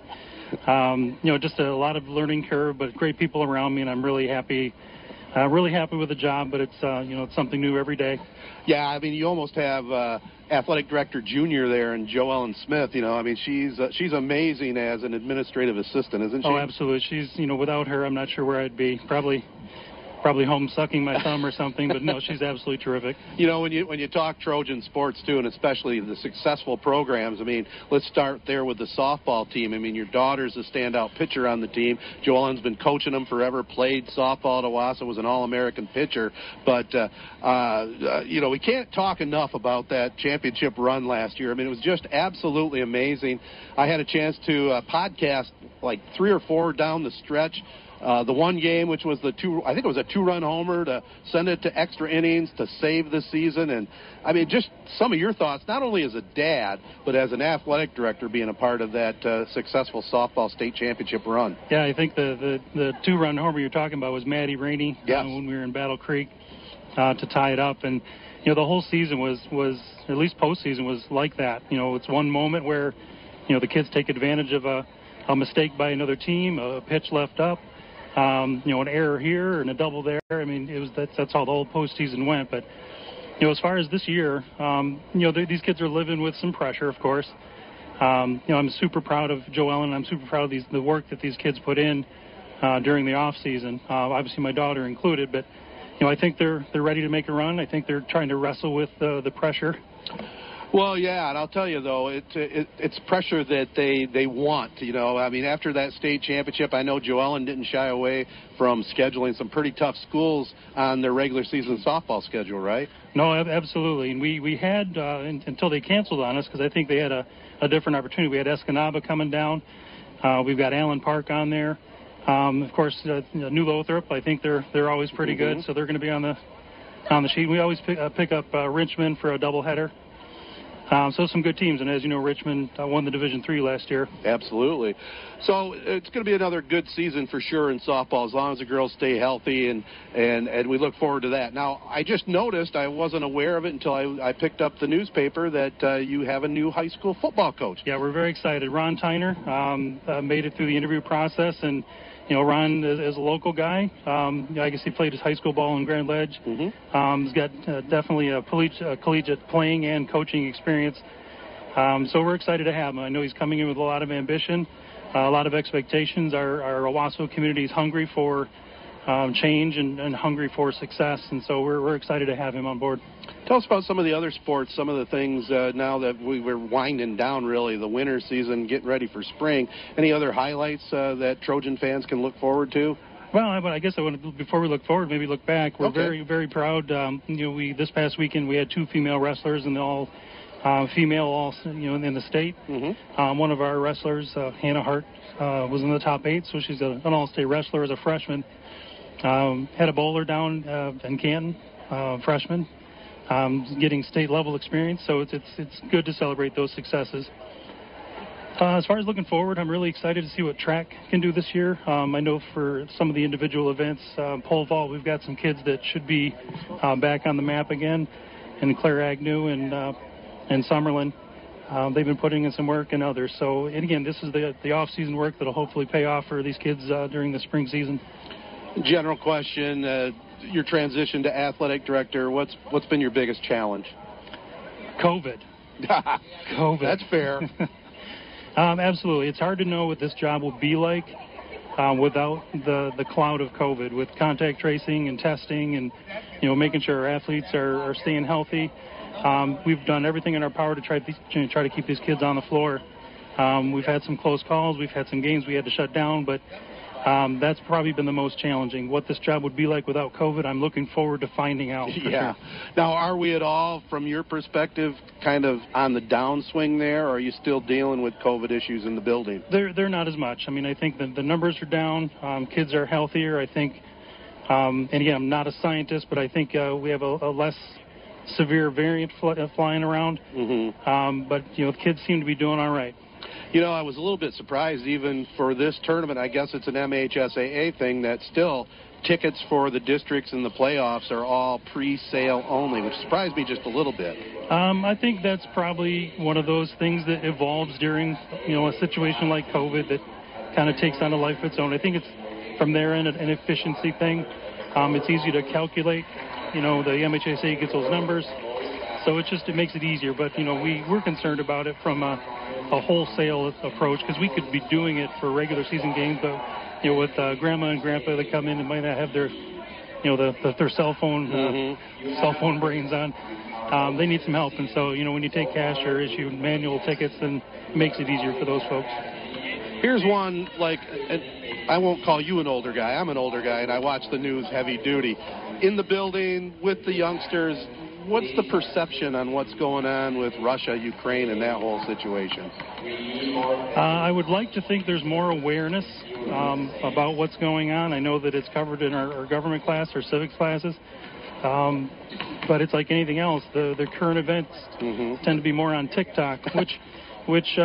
Just a lot of learning curve, but great people around me, and I'm really happy with the job, but it's it's something new every day. Yeah, I mean, you almost have athletic director junior there and Joellen Smith. I mean, she's amazing as an administrative assistant, isn't she? Oh, absolutely. She's, without her, I'm not sure where I'd be. Probably home sucking my thumb or something, but no, she's absolutely terrific. When you talk Trojan sports too, and especially the successful programs, I mean, let's start there with the softball team. I mean, your daughter's a standout pitcher on the team. Joellen's been coaching them forever, played softball at Owosso, was an All-American pitcher, but we can't talk enough about that championship run last year. I mean, it was just absolutely amazing. I had a chance to podcast like 3 or 4 down the stretch The one game, which was I think it was a 2-run homer to send it to extra innings to save the season. And, I mean, just some of your thoughts, not only as a dad, but as an athletic director being a part of that successful softball state championship run. Yeah, I think the 2-run homer you're talking about was Maddie Rainey when we were in Battle Creek to tie it up. And, the whole season was at least postseason, was like that. It's one moment where, the kids take advantage of a mistake by another team, a pitch left up, an error here and a double there. I mean, that's how the whole postseason went. But, as far as this year, these kids are living with some pressure, of course. I'm super proud of Joellen, and I'm super proud of the work that these kids put in during the off season. Obviously, my daughter included, but I think they're ready to make a run. I think they're trying to wrestle with the pressure. Well, yeah, and I'll tell you, though, it's pressure that they want, I mean, after that state championship, I know Joellen didn't shy away from scheduling some pretty tough schools on their regular season softball schedule, right? No, absolutely. And we had, until they canceled on us, because I think they had a different opportunity. We had Escanaba coming down. We've got Allen Park on there. Of course, New Lothrop, I think they're always pretty good, so they're going to be on the sheet. We always pick up Richmond for a doubleheader. So some good teams, and as you know, Richmond won the Division III last year. Absolutely. So it's going to be another good season for sure in softball, as long as the girls stay healthy, and we look forward to that. Now, I just noticed, I wasn't aware of it until I picked up the newspaper, that you have a new high school football coach. Yeah, we're very excited. Ron Tyner made it through the interview process, and Ron is a local guy. I guess he played his high school ball in Grand Ledge. He's got definitely a collegiate playing and coaching experience. So we're excited to have him. I know he's coming in with a lot of ambition, a lot of expectations. Our Owosso community is hungry for change and hungry for success, and so we're excited to have him on board. Tell us about some of the other sports, some of the things now that we're winding down, really, the winter season, getting ready for spring. Any other highlights that Trojan fans can look forward to? Well, I guess I want to, before we look forward, maybe look back. We're very, very proud. This past weekend we had 2 female wrestlers, and all female, in the state. One of our wrestlers, Hannah Hart, was in the top 8, so she's an all-state wrestler as a freshman. Had a bowler down in Canton, freshman, getting state-level experience, so it's good to celebrate those successes. As far as looking forward, I'm really excited to see what track can do this year. I know for some of the individual events, pole vault, we've got some kids that should be back on the map again, and Claire Agnew and Summerlin. They've been putting in some work, and others. So, and again, this is the off-season work that'll hopefully pay off for these kids during the spring season. General question, your transition to athletic director, what's been your biggest challenge? COVID. COVID. That's fair. Absolutely. It's hard to know what this job will be like without the cloud of COVID, with contact tracing and testing and, making sure our athletes are staying healthy. We've done everything in our power to try to keep these kids on the floor. We've had some close calls. We've had some games we had to shut down, but that's probably been the most challenging. What this job would be like without COVID, I'm looking forward to finding out. Yeah. Now, are we at all, from your perspective, kind of on the downswing there, or are you still dealing with COVID issues in the building? They're not as much. I mean, I think the numbers are down. Kids are healthier. I think, and again, I'm not a scientist, but I think we have a less severe variant flying around. But, the kids seem to be doing all right. I was a little bit surprised even for this tournament. I guess it's an MHSAA thing that still tickets for the districts and the playoffs are all pre-sale only, which surprised me just a little bit. I think that's probably one of those things that evolves during, a situation like COVID that kind of takes on a life of its own. I think it's, from their end, an efficiency thing. It's easy to calculate. The MHSAA gets those numbers. So it makes it easier. But, we're concerned about it from a wholesale approach, because we could be doing it for regular season games, but, with grandma and grandpa that come in and might not have their, their cell phone brains on, they need some help. And so, when you take cash or issue manual tickets, then it makes it easier for those folks. Here's one, I won't call you an older guy. I'm an older guy, and I watch the news heavy duty. In the building with the youngsters, what's the perception on what's going on with Russia, Ukraine, and that whole situation? I would like to think there's more awareness about what's going on. I know that it's covered in our government class, our civics classes. But it's like anything else. The current events tend to be more on TikTok, which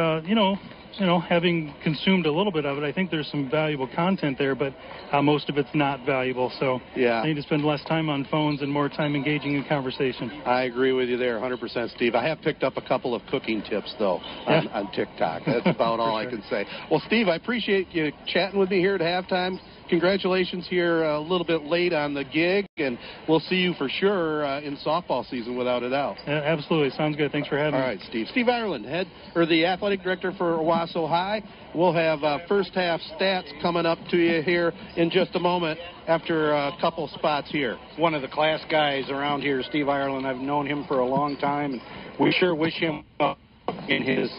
having consumed a little bit of it, I think there's some valuable content there, but most of it's not valuable. So I need to spend less time on phones and more time engaging in conversation. I agree with you there 100%, Steve. I have picked up a couple of cooking tips, though, on TikTok. That's about all I can say. Well, Steve, I appreciate you chatting with me here at halftime. Congratulations here a little bit late on the gig, and we'll see you for sure in softball season without a doubt. Yeah, absolutely. Sounds good. Thanks for having me. All right, Steve. Steve Ireland, the athletic director for Owosso High. We'll have first half stats coming up to you here in just a moment after a couple spots here. One of the class guys around here, Steve Ireland. I've known him for a long time, and we sure wish him luck in his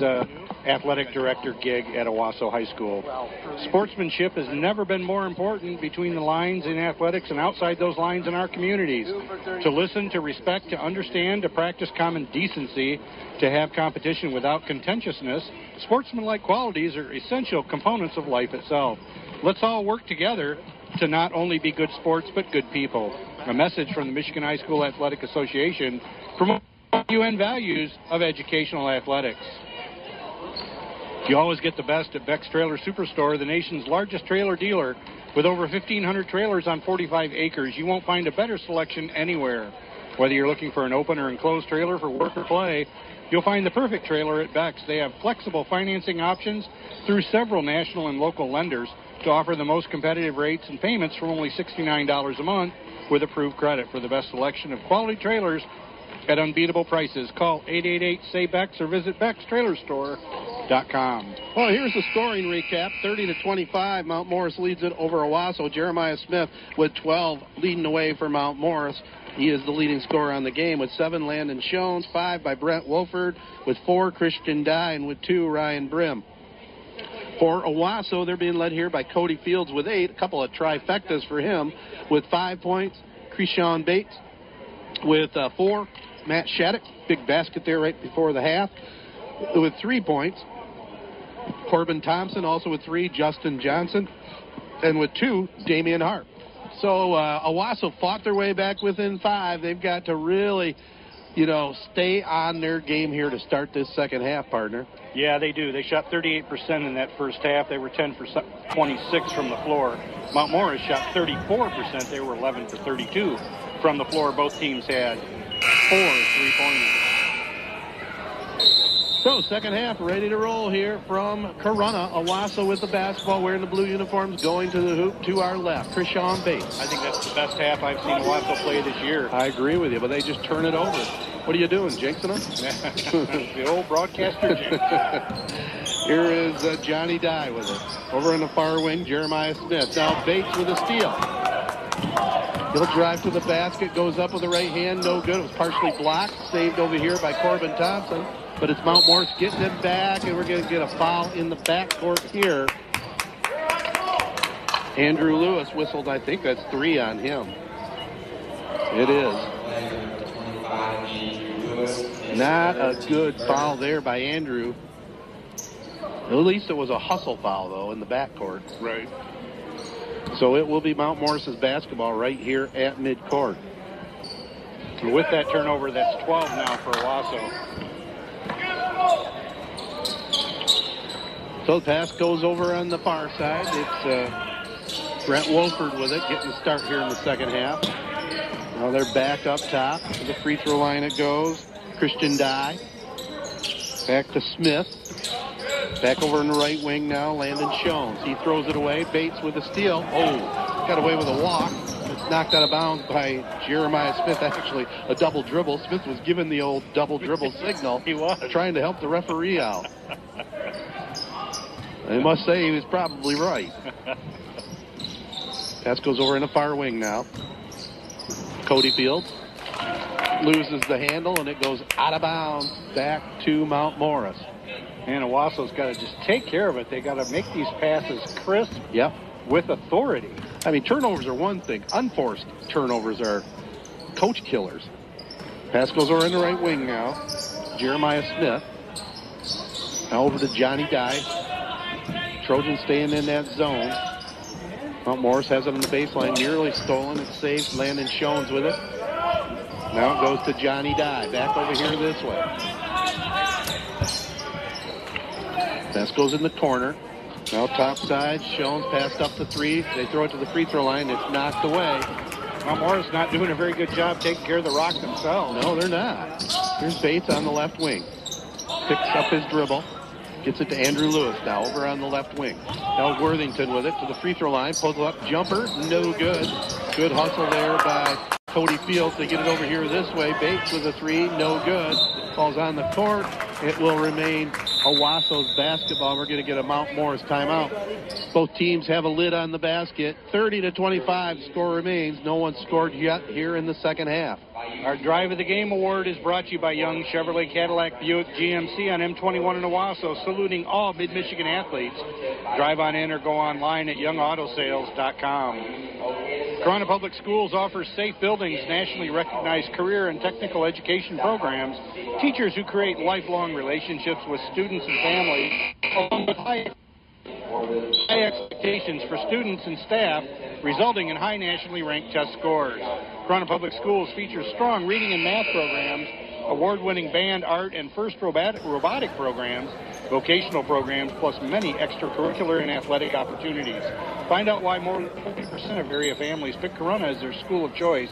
athletic director gig at Owosso High School. Sportsmanship has never been more important between the lines in athletics and outside those lines in our communities. To listen, to respect, to understand, to practice common decency, to have competition without contentiousness, sportsmanlike qualities are essential components of life itself. Let's all work together to not only be good sports, but good people. A message from the Michigan High School Athletic Association promoting UN values of educational athletics. You always get the best at Beck's Trailer Superstore, the nation's largest trailer dealer. With over 1,500 trailers on 45 acres, you won't find a better selection anywhere. Whether you're looking for an open or enclosed trailer for work or play, you'll find the perfect trailer at Beck's. They have flexible financing options through several national and local lenders to offer the most competitive rates and payments from only $69 a month with approved credit. For the best selection of quality trailers at unbeatable prices, call 888-SAY-BECKS or visit BecksTrailerStore.com. Well, here's the scoring recap. 30-25, Mount Morris leads it over Owosso. Jeremiah Smith with 12 leading away for Mount Morris. He is the leading scorer on the game with 7, Landon Shones, 5 by Brent Wolford, with 4, Christian Dye, and with 2, Ryan Brim. For Owosso, they're being led here by Cody Fields with 8, a couple of trifectas for him, with 5 points, Krishawn Bates with 4, Matt Shattuck, big basket there right before the half, with 3 points. Corbin Thompson also with 3, Justin Johnson, and with 2, Damian Hart. So Owosso fought their way back within 5. They've got to really, stay on their game here to start this second half, partner. Yeah, they do. They shot 38% in that first half. They were 10 for 26 from the floor. Mount Morris shot 34%. They were 11 for 32 from the floor. Both teams had 4 3-pointers. So, second half, ready to roll here from Corunna. Owosso with the basketball, wearing the blue uniforms, going to the hoop to our left. Krishawn Bates. I think that's the best half I've seen Owosso play this year. I agree with you, but they just turn it over. What are you doing, jinxing them? The old broadcaster jinx. Here is Johnny Dye with it. Over in the far wing, Jeremiah Smith. Now Bates with a steal. He'll drive to the basket, goes up with the right hand, no good. It was partially blocked, saved over here by Corbin Thompson. But it's Mount Morris getting it back, and we're going to get a foul in the backcourt here. Andrew Lewis whistled, I think that's 3 on him. It is. Not a good foul there by Andrew. At least it was a hustle foul, though, in the backcourt. Right. So it will be Mount Morris's basketball right here at midcourt. And with that turnover, that's 12 now for Owosso. So the pass goes over on the far side. It's Brent Wolford with it, getting the start here in the second half. Now they're back up top. To the free throw line it goes. Christian Dye. Back to Smith. Back over in the right wing now, Landon Shones. He throws it away. Bates with a steal. Oh, got away with a walk. It's knocked out of bounds by Jeremiah Smith. Actually, a double dribble. Smith was given the old double dribble signal. He was. Trying to help the referee out. I must say he was probably right. Pass goes over in the far wing now. Cody Fields loses the handle, and it goes out of bounds back to Mount Morris. And Owosso's got to just take care of it. They got to make these passes crisp. Yep. With authority. I mean, turnovers are one thing. Unforced turnovers are coach killers. Pass goes over in the right wing now. Jeremiah Smith. Now over to Johnny Dye. Trojans staying in that zone. Mount Morris has it on the baseline, nearly stolen. It's saved. Landon Shones with it. Now it goes to Johnny Dye. Back over here this way. Pass goes in the corner. Now top side. Shones passed up the three. They throw it to the free throw line. It's knocked away. Mount Morris not doing a very good job taking care of the rock themselves. No, they're not. Here's Bates on the left wing. Picks up his dribble. Gets it to Andrew Lewis now over on the left wing. Now Worthington with it to the free throw line. Pulls up jumper. No good. Good hustle there by Cody Fields. They get it over here this way. Bates with a three. No good. Falls on the court. It will remain Owosso's basketball. We're going to get a Mount Morris timeout. Both teams have a lid on the basket. 30-25 score remains. No one scored yet here in the second half. Our Drive of the Game Award is brought to you by Young Chevrolet Cadillac Buick GMC on M21 in Owosso, saluting all Mid-Michigan athletes. Drive on in or go online at youngautosales.com. Corunna Public Schools offers safe buildings, nationally recognized career and technical education programs, teachers who create lifelong relationships with students and families, along with high expectations for students and staff, resulting in high nationally ranked test scores. Corunna Public Schools features strong reading and math programs, award-winning band, art, and first robotic programs, vocational programs, plus many extracurricular and athletic opportunities. Find out why more than 40% of area families pick Corunna as their school of choice.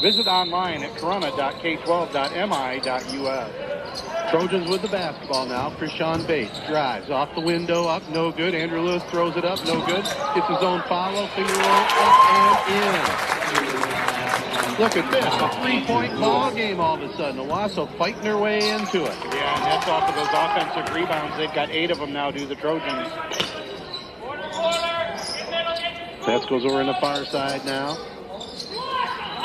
Visit online at corunna.k12.mi.us. Trojans with the basketball now. Krishawn Bates drives off the window, up, no good. Andrew Lewis throws it up, no good. Gets his own follow, finger roll, up and in. Look at this, a three-point ball game all of a sudden. Owosso fighting their way into it. Yeah, and that's off of those offensive rebounds. They've got 8 of them now, do the Trojans. Pass goes over in the far side now.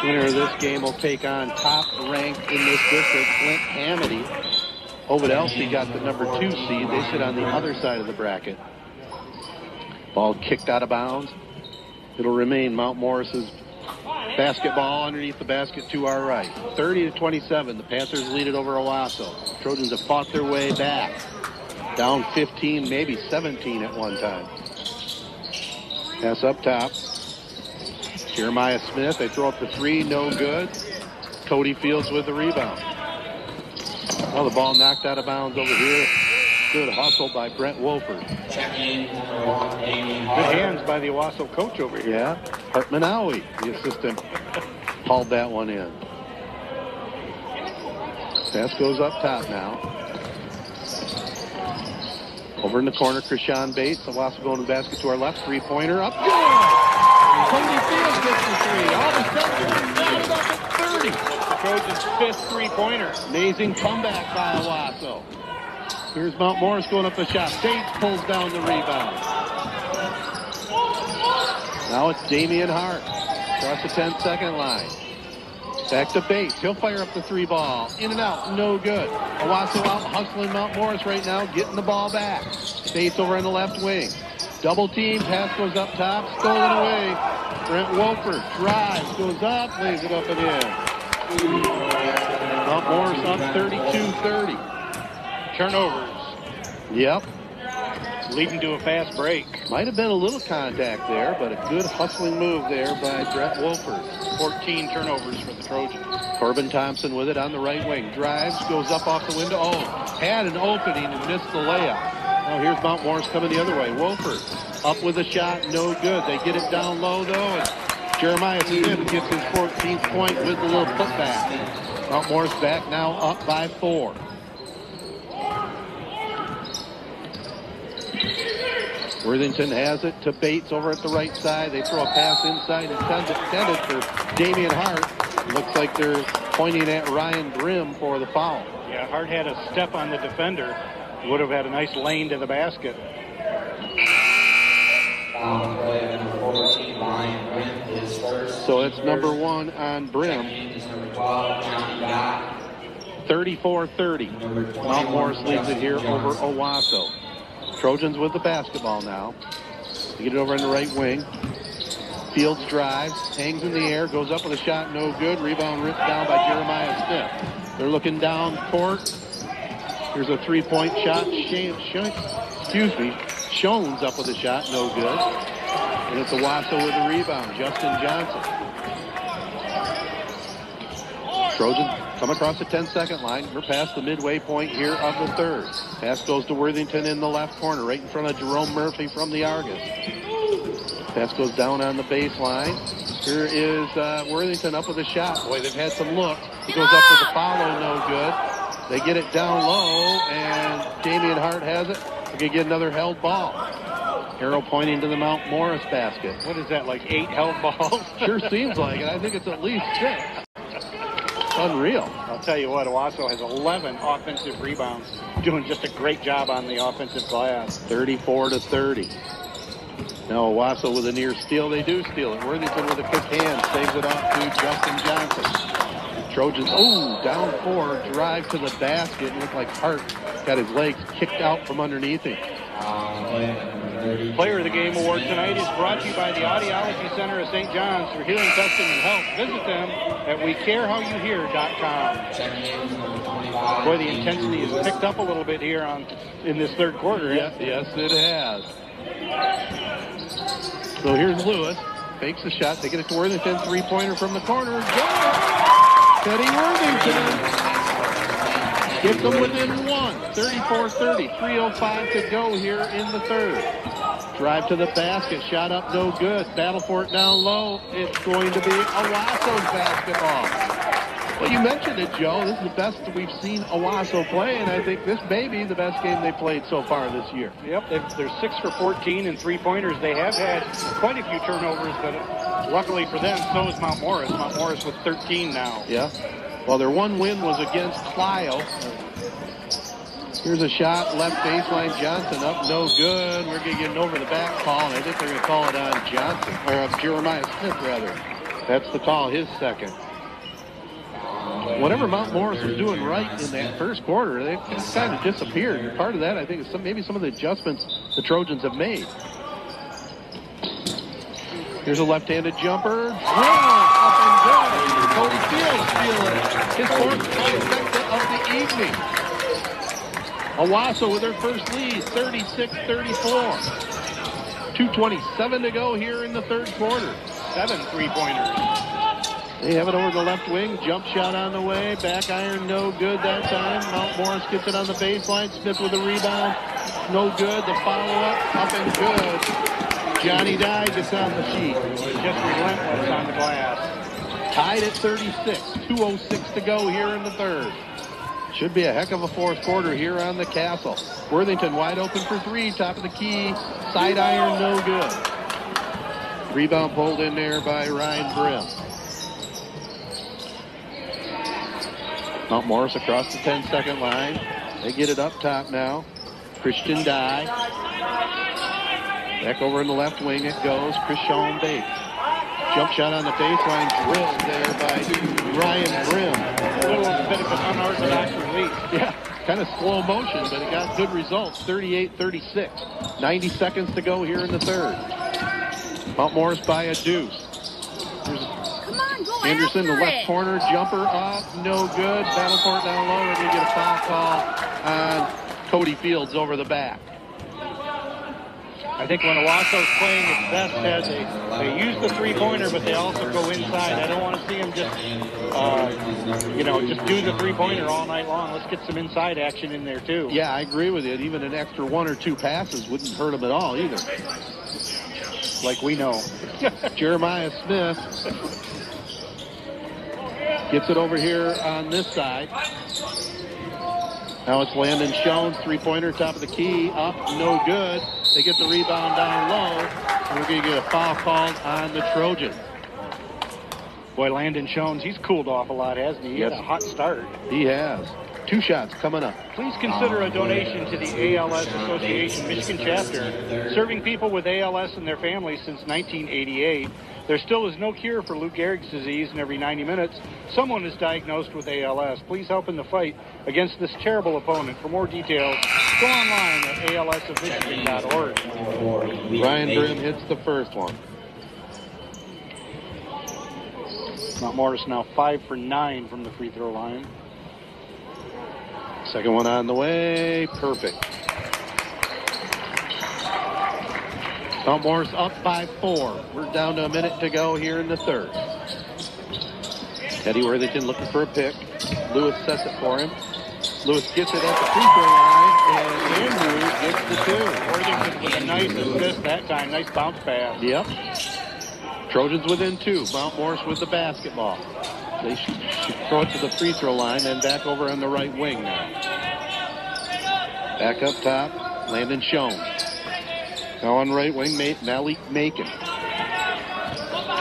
Winner of this game will take on top ranked in this district, Flint Hamity. Ovid Elsie got the number 2 seed. They sit on the other side of the bracket. Ball kicked out of bounds. It'll remain Mount Morris's basketball underneath the basket to our right. 30-27. The Panthers lead it over Owosso. Trojans have fought their way back. Down 15, maybe 17 at one time. Pass up top. Jeremiah Smith. They throw up the three. No good. Cody Fields with the rebound. Well, the ball knocked out of bounds over here. Good hustle by Brent Wolford. Good hands by the Owosso coach over here. Yeah. Hartman Owie, the assistant, hauled that one in. Pass goes up top now. Over in the corner, Krishawn Bates. Owosso going to the basket to our left. Three-pointer up. Good! Cody Fields gets the three. All of a sudden, they're up at 30. The Trojans' 5th three-pointer. Amazing comeback by Owosso. Here's Mount Morris going up the shot. Bates pulls down the rebound. Now it's Damian Hart across the 10-second line. Back to Bates. He'll fire up the three ball. In and out. No good. Owosso out hustling Mount Morris right now, getting the ball back. Bates over on the left wing. Double team. Pass goes up top. Stolen away. Brent Wolford drives. Goes up. Lays it up and in. Mount Morris up 32-30. Turnovers. Yep. Leading to a fast break. Might have been a little contact there, but a good hustling move there by Brett Wolford. 14 turnovers for the Trojans. Corbin Thompson with it on the right wing. Drives, goes up off the window. Oh, had an opening and missed the layup. Now here's Mount Morris coming the other way. Wolford up with a shot, no good. They get it down low, though, and Jeremiah Smith gets his 14th point with a little putback. Mount Morris back now up by 4. Worthington has it to Bates over at the right side. They throw a pass inside intended for Damian Hart. Looks like they're pointing at Ryan Brim for the foul. Yeah, Hart had a step on the defender. Would have had a nice lane to the basket. So it's number 1 on Brim. 34-30. Mount Morris leads it here over Owosso. Trojans with the basketball now. They get it over in the right wing. Fields drives, hangs in the air, goes up with a shot, no good. Rebound ripped down by Jeremiah Smith. They're looking down court. Here's a three-point shot. Shones up with a shot, no good. And it's Owosso with the rebound. Justin Johnson. Trojans come across the 10-second line. We're past the midway point here of the third. Pass goes to Worthington in the left corner, right in front of Jerome Murphy from the Argus. Pass goes down on the baseline. Here is Worthington up with a shot. Boy, they've had some looks. He goes up with a follow, no good. They get it down low, and Damian Hart has it. We're going to get another held ball. Arrow pointing to the Mount Morris basket. What is that, like 8 held balls? Sure seems like it. I think it's at least 6. Unreal. I'll tell you what, Owosso has 11 offensive rebounds, doing just a great job on the offensive glass. 34-30. Now Owosso with a near steal. They do steal it. Worthington with a quick hand saves it off to Justin Johnson. Trojans, down 4, drive to the basket. It looked like Hart got his legs kicked out from underneath him. Player of the Game award tonight is brought to you by the Audiology Center of St. John's. For hearing, testing, and help, visit them at wecarehowYouhear.com. Boy, the intensity has picked up a little bit here in this third quarter. Yes, it has. So here's Lewis. Fakes the shot. They get it to Worthington. Three-pointer from the corner. Good. Teddy Worthington gets them within 1. 34-30. 3:05 to go here in the third. Drive to the basket. Shot up, no good. Battle for it down low. It's going to be Owosso's basketball. Well, you mentioned it, Joe. This is the best that we've seen Owosso play, and I think this may be the best game they played so far this year. Yep, they're 6 for 14 in three-pointers. They have had quite a few turnovers, but luckily for them, so is Mount Morris. Mount Morris with 13 now. Yeah. Well, their one win was against Clio. Here's a shot, left baseline. Johnson up, no good. We're going to get an over-the-back call, and I think they're going to call it on Johnson, or Jeremiah Smith, rather. That's the call, his second. Whatever Mount Morris was doing right in that first quarter, they've kind of disappeared. And part of that, I think, is maybe some of the adjustments the Trojans have made. Here's a left-handed jumper. Up and good. Cody Fields feeling his fourth trifecta of the evening. Owosso with their first lead, 36-34. 2:27 to go here in the third quarter. 7 three-pointers. They have it over the left wing. Jump shot on the way. Back iron, no good that time. Mount Morris gets it on the baseline. Smith with the rebound. No good. The follow-up. Up and good. Johnny Dye gets on the sheet. Just relentless on the glass. Tied at 36. 2:06 to go here in the third. Should be a heck of a fourth quarter here on the Castle. Worthington wide open for 3. Top of the key. Side iron, no good. Rebound pulled in there by Ryan Brim. Mount Morris across the 10-second line. They get it up top now. Christian Dye. Back over in the left wing it goes. Christian Bates. Jump shot on the baseline. Drilled there by Ryan Brim. A little bit of an unorthodox release. Yeah, kind of slow motion, but it got good results. 38-36. 90 seconds to go here in the third. Mount Morris by a deuce. Anderson, the left corner, jumper up, no good. Battle for it down low. We're going to get a foul call on Cody Fields over the back. I think when Owosso's playing its best, Ted, they use the three-pointer, but they also go inside. I don't want to see them just do the three-pointer all night long. Let's get some inside action in there, too. Yeah, I agree with you. Even an extra 1 or 2 passes wouldn't hurt them at all, either. Like we know. Jeremiah Smith gets it over here on this side. Now it's Landon Schoen, three-pointer, top of the key, up, no good. They get the rebound down low, and we're going to get a foul called on the Trojans. Boy, Landon Schoen, he's cooled off a lot, hasn't he? He had a hot start. He has. 2 shots coming up. Please consider a donation to the ALS Association Michigan chapter, serving people with ALS and their families since 1988. There still is no cure for Lou Gehrig's disease, and every 90 minutes, someone is diagnosed with ALS. Please help in the fight against this terrible opponent. For more details, go online at alsofmichigan.org. Ryan Brim hits the first one. Mount Morris now 5 for 9 from the free throw line. Second one on the way. Perfect. Mount Morris up by 4. We're down to a minute to go here in the third. Teddy Worthington looking for a pick. Lewis sets it for him. Lewis gets it at the free throw line, and Andrew gets the 2. Worthington with a nice assist that time. Nice bounce pass. Yep. Trojans within 2. Mount Morris with the basketball. They should throw it to the free throw line and back over on the right wing now. Back up top, Landon Schoen. Now on right wing, Malik Macon.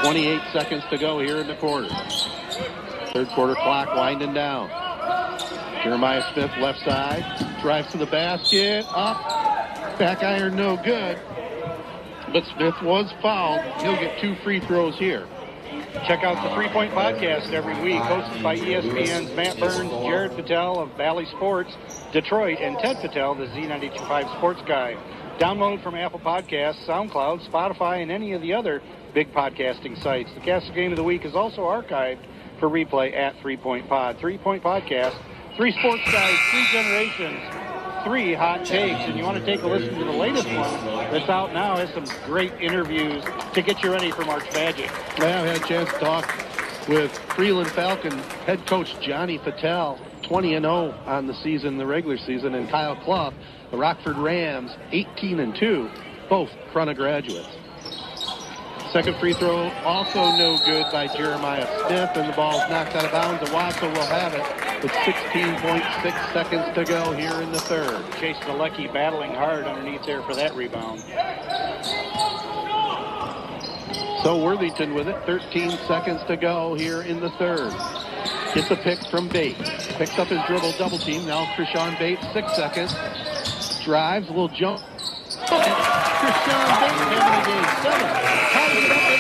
28 seconds to go here in the quarter. Third quarter clock winding down. Jeremiah Smith left side, drives to the basket, up, back iron no good. But Smith was fouled. He'll get 2 free throws here. Check out the 3 Point Podcast every week, hosted by ESPN's Matt Burns, Jared Patel of Valley Sports, Detroit, and Ted Patel, the Z92.5 sports guy. Download from Apple Podcasts, SoundCloud, Spotify, and any of the other big podcasting sites. The Castle Game of the Week is also archived for replay at 3 Point Pod. 3 Point Podcast, 3 sports guys, 3 generations, 3 hot takes. And you want to take a listen to the latest one that's out now. Has some great interviews to get you ready for March Magic. Yeah, I had a chance to talk with Freeland Falcon head coach Johnny Patel, 20-0 on the season, the regular season, and Kyle Clough, the Rockford Rams, 18-2, both Corunna graduates. Second free throw also no good by Jeremiah Smith, and the ball's knocked out of bounds. Owosso will have it with 16.6 seconds to go here in the third. Chase Galecki battling hard underneath there for that rebound. So Worthington with it, 13 seconds to go here in the third. Gets a pick from Bates. Picks up his dribble double team. Now Krishawn Bates, 6 seconds. Drives, a little jump. Krishawn Bates having a game 7. Ties it up at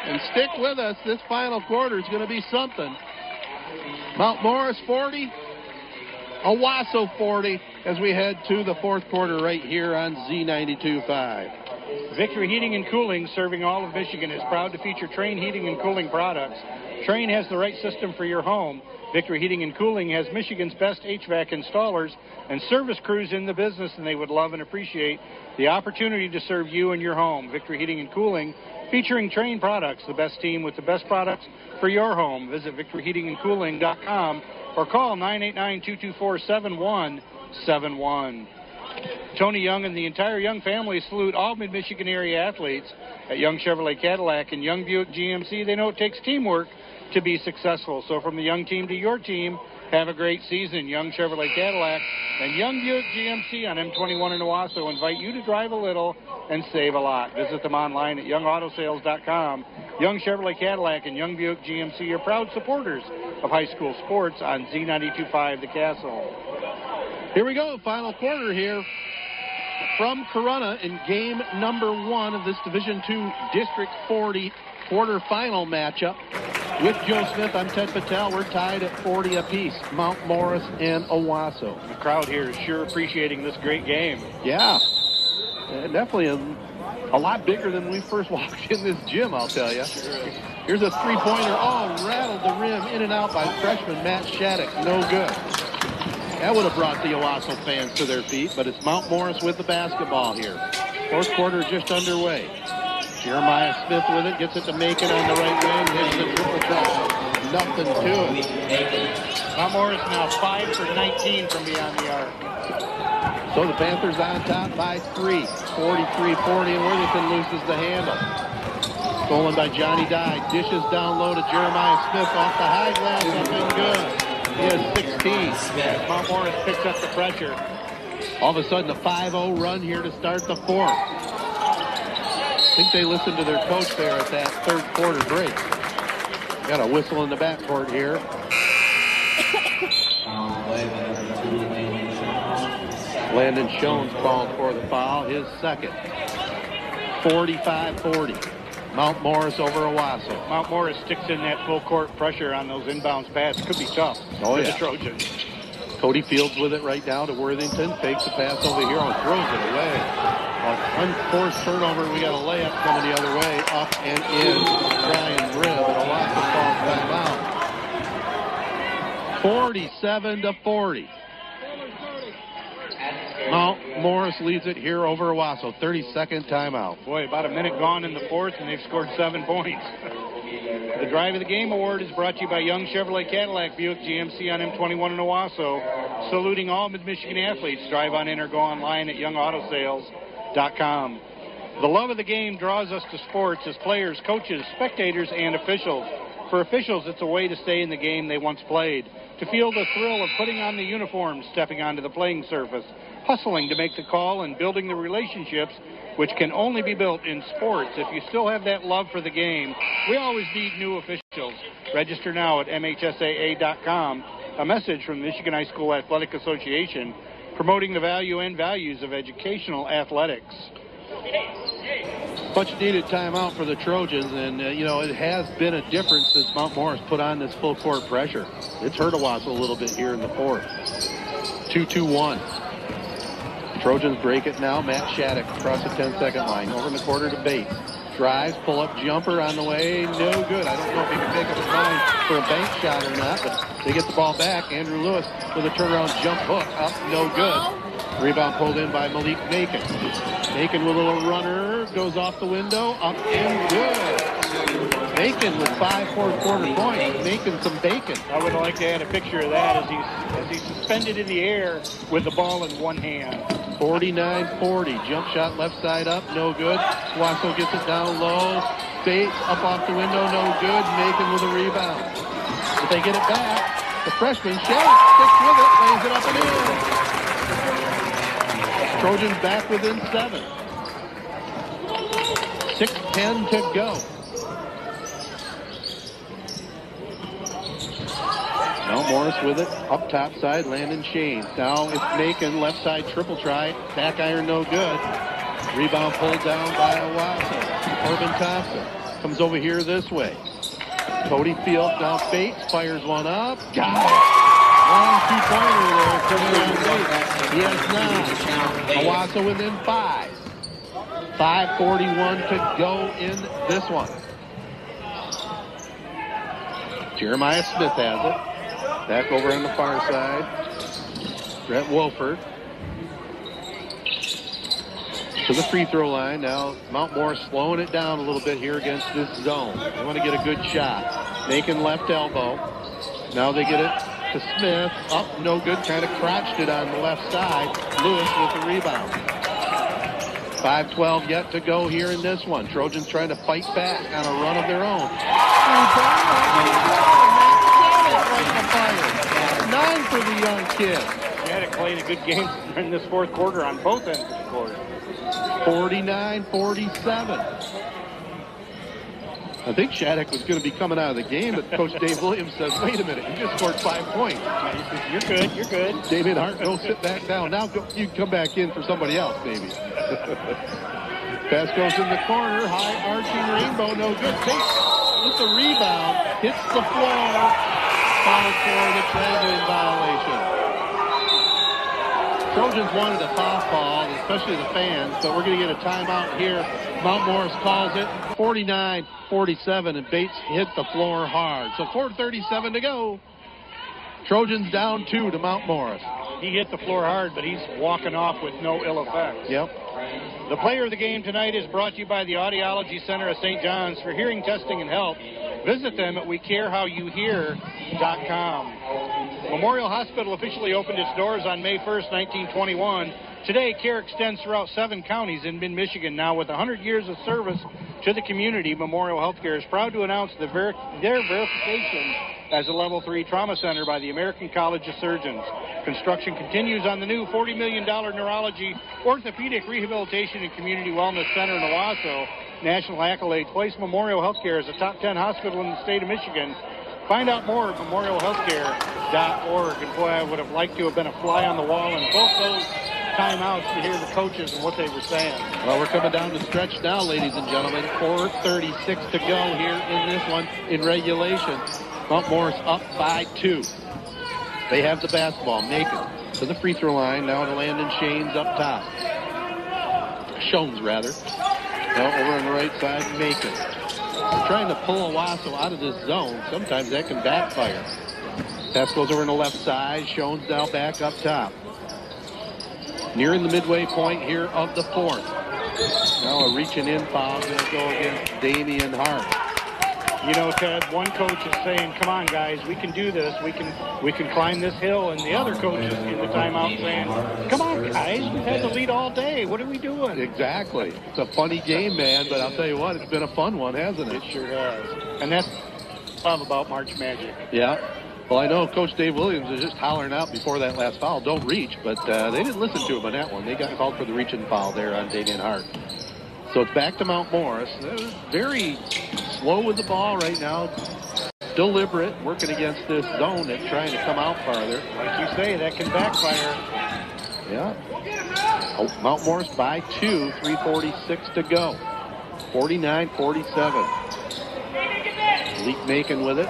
40. And stick with us. This final quarter is going to be something. Mount Morris 40. Owosso 40 as we head to the fourth quarter right here on Z92.5. Victory Heating and Cooling, serving all of Michigan, is proud to feature Train Heating and Cooling products. Train has the right system for your home. Victory Heating and Cooling has Michigan's best HVAC installers and service crews in the business, and they would love and appreciate the opportunity to serve you and your home. Victory Heating and Cooling, featuring Train products, the best team with the best products for your home. Visit victoryheatingandcooling.com or call 989-224-7171. Tony Young and the entire Young family salute all mid-Michigan area athletes at Young Chevrolet Cadillac and Young Buick GMC. They know it takes teamwork to be successful. So from the Young team to your team, have a great season. Young Chevrolet Cadillac and Young Buick GMC on M21 in Owosso invite you to drive a little and save a lot. Visit them online at youngautosales.com. Young Chevrolet Cadillac and Young Buick GMC are proud supporters of high school sports on Z92.5 The Castle. Here we go, final quarter here from Corunna in game number 1 of this Division II District 40 quarterfinal matchup. With Joe Smith, I'm Ted Patel. We're tied at 40 apiece, Mount Morris and Owosso. The crowd here is sure appreciating this great game. Yeah, definitely a lot bigger than when we first walked in this gym, I'll tell you. Here's a three-pointer. Oh, rattled the rim in and out by freshman Matt Shattuck. No good. That would have brought the Owosso fans to their feet, but it's Mount Morris with the basketball here. Fourth quarter just underway. Jeremiah Smith with it, gets it to Macon on the right wing, hits the triple shot. Nothing to it. Mount Morris now 5 for 19 from beyond the arc. So the Panthers on top by 3, 43-40, and Worthington loses the handle. Stolen by Johnny Dye, dishes down low to Jeremiah Smith off the high glass, nothing good. He has 16. Mount Morris picks up the pressure. All of a sudden, a 5-0 run here to start the fourth. I think they listened to their coach there at that third quarter break. Got a whistle in the backcourt here. Landon Schoen's called for the foul, his second. 45-40. Mount Morris over Owosso. Mount Morris sticks in that full court pressure on those inbounds pass. Could be tough for the Trojans. Cody Fields with it right now to Worthington. Fakes the pass over here and throws it away. An unforced turnover. We got a layup coming the other way. Up and in. Brian Bribb. And Owosso falls back out. 47-40. Mount Morris leads it here over Owosso. 32nd timeout. Boy, about a minute gone in the fourth, and they've scored 7 points. The Drive of the Game Award is brought to you by Young Chevrolet Cadillac Buick GMC on M21 in Owosso. Saluting all Mid-Michigan athletes. Drive on in or go online at youngautosales.com. The love of the game draws us to sports as players, coaches, spectators, and officials. For officials, it's a way to stay in the game they once played, to feel the thrill of putting on the uniform, stepping onto the playing surface, hustling to make the call, and building the relationships which can only be built in sports. If you still have that love for the game, we always need new officials. Register now at MHSAA.com. A message from the Michigan High School Athletic Association, promoting the value and values of educational athletics. Much needed timeout for the Trojans, and it has been a difference since Mount Morris put on this full court pressure. It's hurt Owosso a little bit here in the fourth. 2-2-1. Trojans break it now. Matt Shattuck across the 10-second line. Over in the quarter to Bates. Drives, pull-up jumper on the way. No good. I don't know if he can make up his mind for a bank shot or not, but they get the ball back. Andrew Lewis with a turnaround jump hook. Up, no good. Rebound pulled in by Malik Macon. Macon with a little runner. Goes off the window. Up and good. Macon with 5 fourth-quarter points. Macon some bacon. I would like to add a picture of that as he's suspended in the air with the ball in one hand. 49-40. Jump shot left side up. No good. Owosso gets it down low. Bates up off the window. No good. Macon with a rebound. If they get it back, the freshman Shattuck sticks with it. Lays it up and in. Trojans back within 7. 6:10 to go. Mount Morris with it, up top side, Landon Shanes. Now it's Macon, left side triple try, back iron no good. Rebound pulled down by Owosso. Corbin Thompson comes over here this way. Cody Fields, now Bates, fires one up. Got it! Long two-pointer there. He has 9. Owosso within 5. 5:41 to go in this one. Jeremiah Smith has it. Back over on the far side. Brett Wolford to the free throw line. Now Mount Morris slowing it down a little bit here against this zone. They want to get a good shot. Macon left elbow. Now they get it to Smith. Up, no good. Kind of crotched it on the left side. Lewis with the rebound. 5:12 yet to go here in this one. Trojans trying to fight back on a run of their own. 9 for the young kid. Shattuck playing a good game in this fourth quarter on both ends of the court. 49-47. I think Shattuck was going to be coming out of the game, but Coach Dave Williams says, wait a minute, you just scored 5 points. You're good, you're good. David Hart, go sit back down. Now you can come back in for somebody else, maybe. Pass goes in the corner, high arching rainbow, no good. Bates with the rebound, hits the floor, fouled for the traveling violation. Trojans wanted a foul call, especially the fans, but we're going to get a timeout here. Mount Morris calls it 49-47, and Bates hit the floor hard. So 4:37 to go. Trojans down 2 to Mount Morris. He hit the floor hard, but he's walking off with no ill effects. Yep. The player of the game tonight is brought to you by the Audiology Center of St. John's. For hearing testing and help, visit them at wecarehowyouhear.com. Memorial Hospital officially opened its doors on May 1st, 1921. Today, care extends throughout 7 counties in mid-Michigan. Now, with 100 years of service to the community, Memorial Healthcare is proud to announce their verification as a Level 3 trauma center by the American College of Surgeons. Construction continues on the new $40 million neurology, orthopedic rehabilitation, and community wellness center in Owosso. National accolades place Memorial Healthcare as a top 10 hospital in the state of Michigan. Find out more at memorialhealthcare.org. And boy, I would have liked to have been a fly on the wall in both those timeouts to hear the coaches and what they were saying. Well, we're coming down the stretch now, ladies and gentlemen. 4:36 to go here in this one in regulation. Mount Morris up by 2. They have the basketball. Macon to the free throw line. Now to Landon Shanes up top. Shones, rather. Now over on the right side, Macon. They're trying to pull Owosso out of this zone. Sometimes that can backfire. Pass goes over on the left side. Shones now back up top. Nearing the midway point here of the fourth. Now a reaching in foul going to go against Damian Hart. You know, Ted, one coach is saying, come on, guys, we can do this. We can climb this hill. And the other coach is in the timeout saying, come on, guys, we've had the lead all day. What are we doing? Exactly. It's a funny game, man, but I'll tell you what, it's been a fun one, hasn't it? It sure has. And that's what I love about March Magic. Yeah. Well, I know Coach Dave Williams was just hollering out before that last foul, don't reach, but they didn't listen to him on that one. They got called for the reaching foul there on Damian Hart. So it's back to Mount Morris. They're very slow with the ball right now. Deliberate, working against this zone that's trying to come out farther. Like you say, that can backfire. Yeah. Oh, Mount Morris by 2, 3:46 to go. 49-47. Leak Macon with it.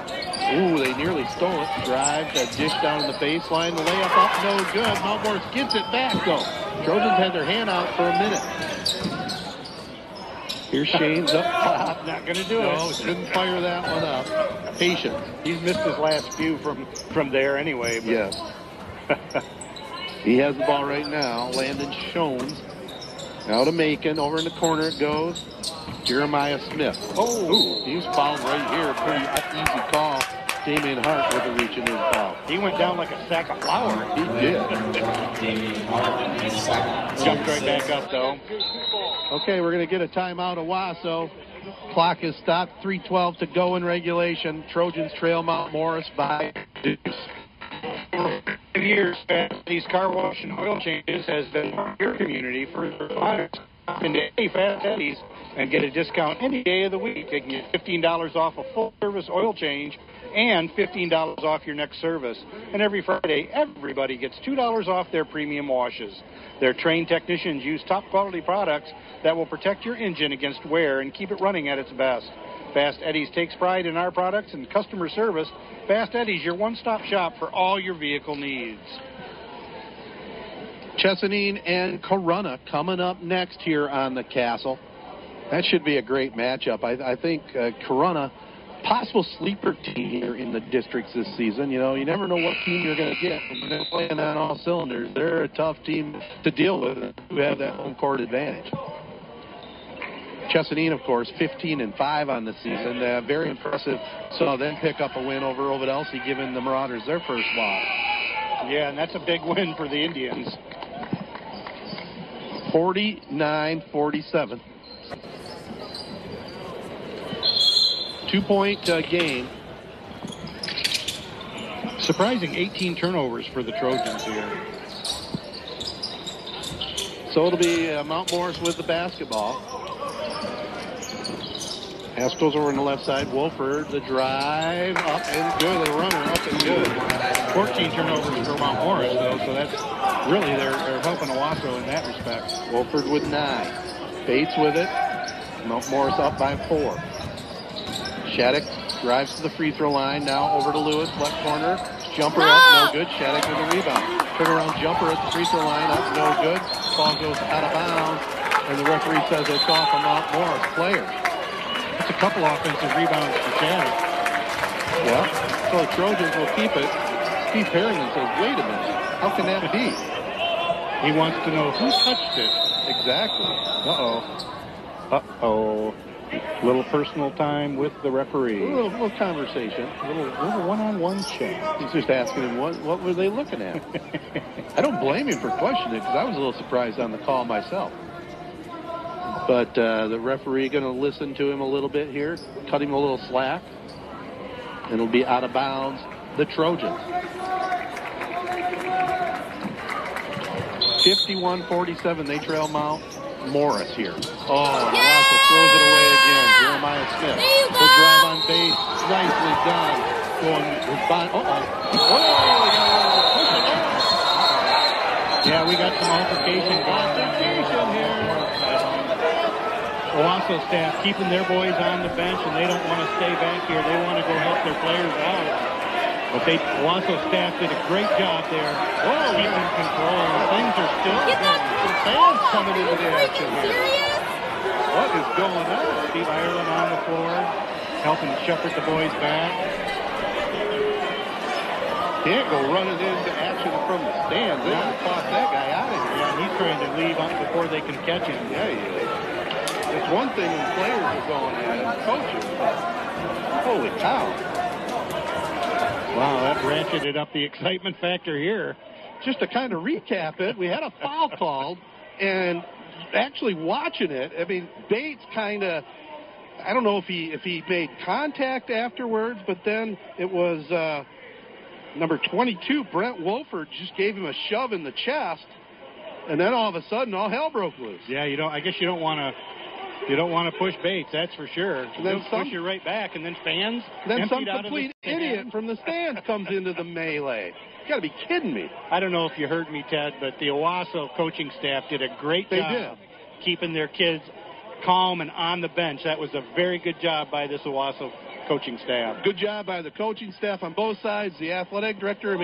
Ooh, they nearly stole it. Drive, that dish down in the baseline. The layup up, no good. Mount Morris gets it back, though. Trojans had their hand out for a minute. Here's Shane's up top. Not going to do it. No, couldn't fire that one up. Patience. He's missed his last few from there anyway. But. Yes. He has the ball right now. Landon Shones. Now to Macon. Over in the corner it goes. Jeremiah Smith. Oh, he was fouled right here. Pretty easy call. Damian Hart with a reach in his foul. He went down like a sack of flour. He did. Jumped right back up, though. Okay, we're going to get a timeout. Owosso. Clock is stopped. 3:12 to go in regulation. Trojans trail Mount Morris by 2. 5 years, these car wash and oil changes has been your community for responders. Into any Fast Eddie's and get a discount any day of the week. They can get $15 off a full-service oil change and $15 off your next service. And every Friday, everybody gets $2 off their premium washes. Their trained technicians use top-quality products that will protect your engine against wear and keep it running at its best. Fast Eddie's takes pride in our products and customer service. Fast Eddie's, your one-stop shop for all your vehicle needs. Chesaning and Corunna coming up next here on the Castle. That should be a great matchup. I think Corunna, possible sleeper team here in the districts this season. You know, you never know what team you're going to get. When they're playing on all cylinders, they're a tough team to deal with who have that home court advantage. Chesaning, of course, 15-5 on the season. Very impressive. Saw them pick up a win over Elsie, giving the Marauders their first loss. Yeah, and that's a big win for the Indians. 49-47. 2-point game. Surprising 18 turnovers for the Trojans here. So it'll be Mount Morris with the basketball. Haskell's over on the left side. Wolford, the drive, up and good. The runner, up and good. 14 turnovers for Mount Morris, though, so that's really they're helping Owosso in that respect. Wolford with 9. Bates with it. Mount Morris up by 4. Shattuck drives to the free throw line. Now over to Lewis, left corner. Jumper up, no good. Shattuck with a rebound. Turnaround jumper at the free throw line, up, no good. Ball goes out of bounds, and the referee says it's off a Mount Morris player. That's a couple offensive rebounds for Shattuck. Yeah, so the Trojans will keep it. Steve Harriman says, wait a minute, how can that be? He wants to know who touched it. Exactly. Uh-oh. Little personal time with the referee. A little conversation. A little one-on-one chat. He's just asking him, what were they looking at? I don't blame him for questioning it, because I was a little surprised on the call myself. But the referee going to listen to him a little bit here, cut him a little slack, and it'll be out of bounds. The Trojans. 51-47, they trail Mount Morris here. Oh, Owosso throws it away again. Jeremiah Smith. The drive on base. Nicely done. Going with Yeah, we got some altercation going on here. Owosso staff keeping their boys on the bench, and they don't want to stay back here. They want to go help their players out. But Owosso staff did a great job there. Keeping control. Things are still going. Some fans coming into the action here. What is going on? Steve Ireland on the floor, helping shepherd the boys back. Can't go running into action from the stands. They got to toss that guy out of here. Yeah, he's trying to leave before they can catch him. Yeah, he is. It's one thing when players are going in and coaches, but holy cow. Wow, that ratcheted up the excitement factor here. Just to kind of recap it, we had a foul called, and actually watching it, I mean, Bates kind of, I don't know if he made contact afterwards, but then it was number 22, Brent Wolford, just gave him a shove in the chest, and then all of a sudden, all hell broke loose. Yeah, I guess you don't want to push Bates, that's for sure. And then push you right back, and then fans. Then some complete idiot from the stands comes into the melee. You got to be kidding me. I don't know if you heard me, Ted, but the Owosso coaching staff did a great job keeping their kids calm and on the bench. That was a very good job by this Owosso coaching staff. Good job by the coaching staff on both sides. The athletic director,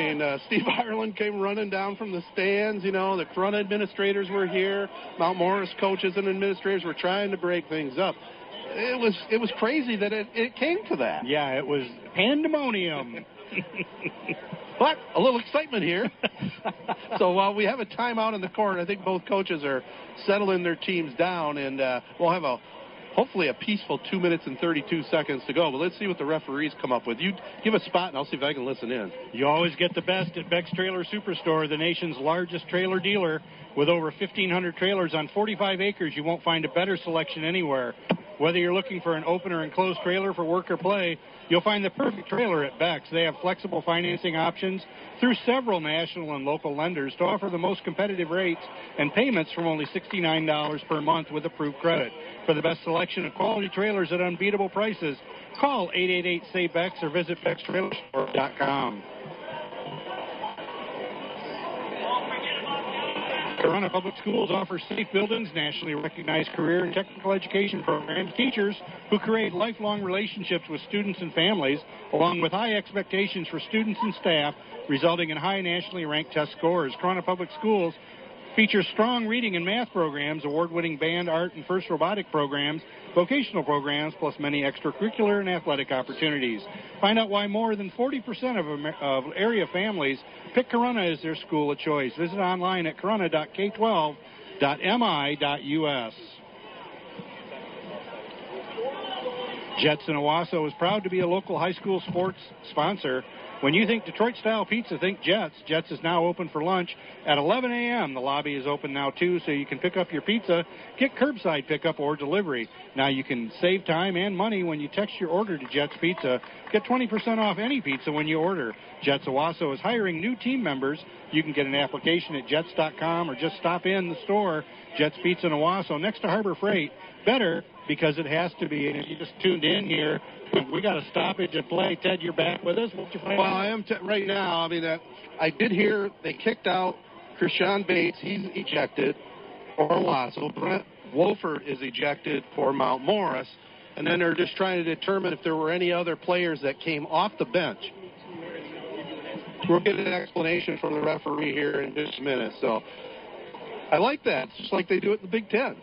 Steve Ireland came running down from the stands. The front administrators were here. Mount Morris coaches and administrators were trying to break things up. It was crazy that it came to that. Yeah, it was pandemonium. But a little excitement here. So while we have a timeout in the court, I think both coaches are settling their teams down, and we'll have hopefully a peaceful 2 minutes and 32 seconds to go. But let's see what the referees come up with. You give a spot, and I'll see if I can listen in. You always get the best at Beck's Trailer Superstore, the nation's largest trailer dealer. With over 1,500 trailers on 45 acres, you won't find a better selection anywhere. Whether you're looking for an open or enclosed trailer for work or play, you'll find the perfect trailer at Beck's. They have flexible financing options through several national and local lenders to offer the most competitive rates and payments from only $69 per month with approved credit. For the best selection of quality trailers at unbeatable prices, call 888-SAY-BECKS or visit BecksTrailerStore.com. Corunna Public Schools offers safe buildings, nationally recognized career and technical education programs, teachers who create lifelong relationships with students and families, along with high expectations for students and staff, resulting in high nationally ranked test scores. Corunna Public Schools features strong reading and math programs, award-winning band, art, and FIRST robotic programs, vocational programs, plus many extracurricular and athletic opportunities. Find out why more than 40% of area families pick Corunna as their school of choice. Visit online at corunna.k12.mi.us. Jets in Owosso is proud to be a local high school sports sponsor. When you think Detroit-style pizza, think Jets. Jets is now open for lunch at 11 a.m. The lobby is open now, too, so you can pick up your pizza, get curbside pickup or delivery. Now you can save time and money when you text your order to Jets Pizza. Get 20% off any pizza when you order. Jets Owosso is hiring new team members. You can get an application at jets.com or just stop in the store. Jets Pizza in Owosso, next to Harbor Freight. Better because it has to be. And if you just tuned in here, we got a stoppage at play. Ted, you're back with us. What's your plan? Well, I am right now. I did hear they kicked out Krishan Bates. He's ejected for Owosso. Brent Wolford is ejected for Mount Morris. And then they're just trying to determine if there were any other players that came off the bench. We'll get an explanation from the referee here in just a minute. So I like that. It's just like they do it in the Big Ten.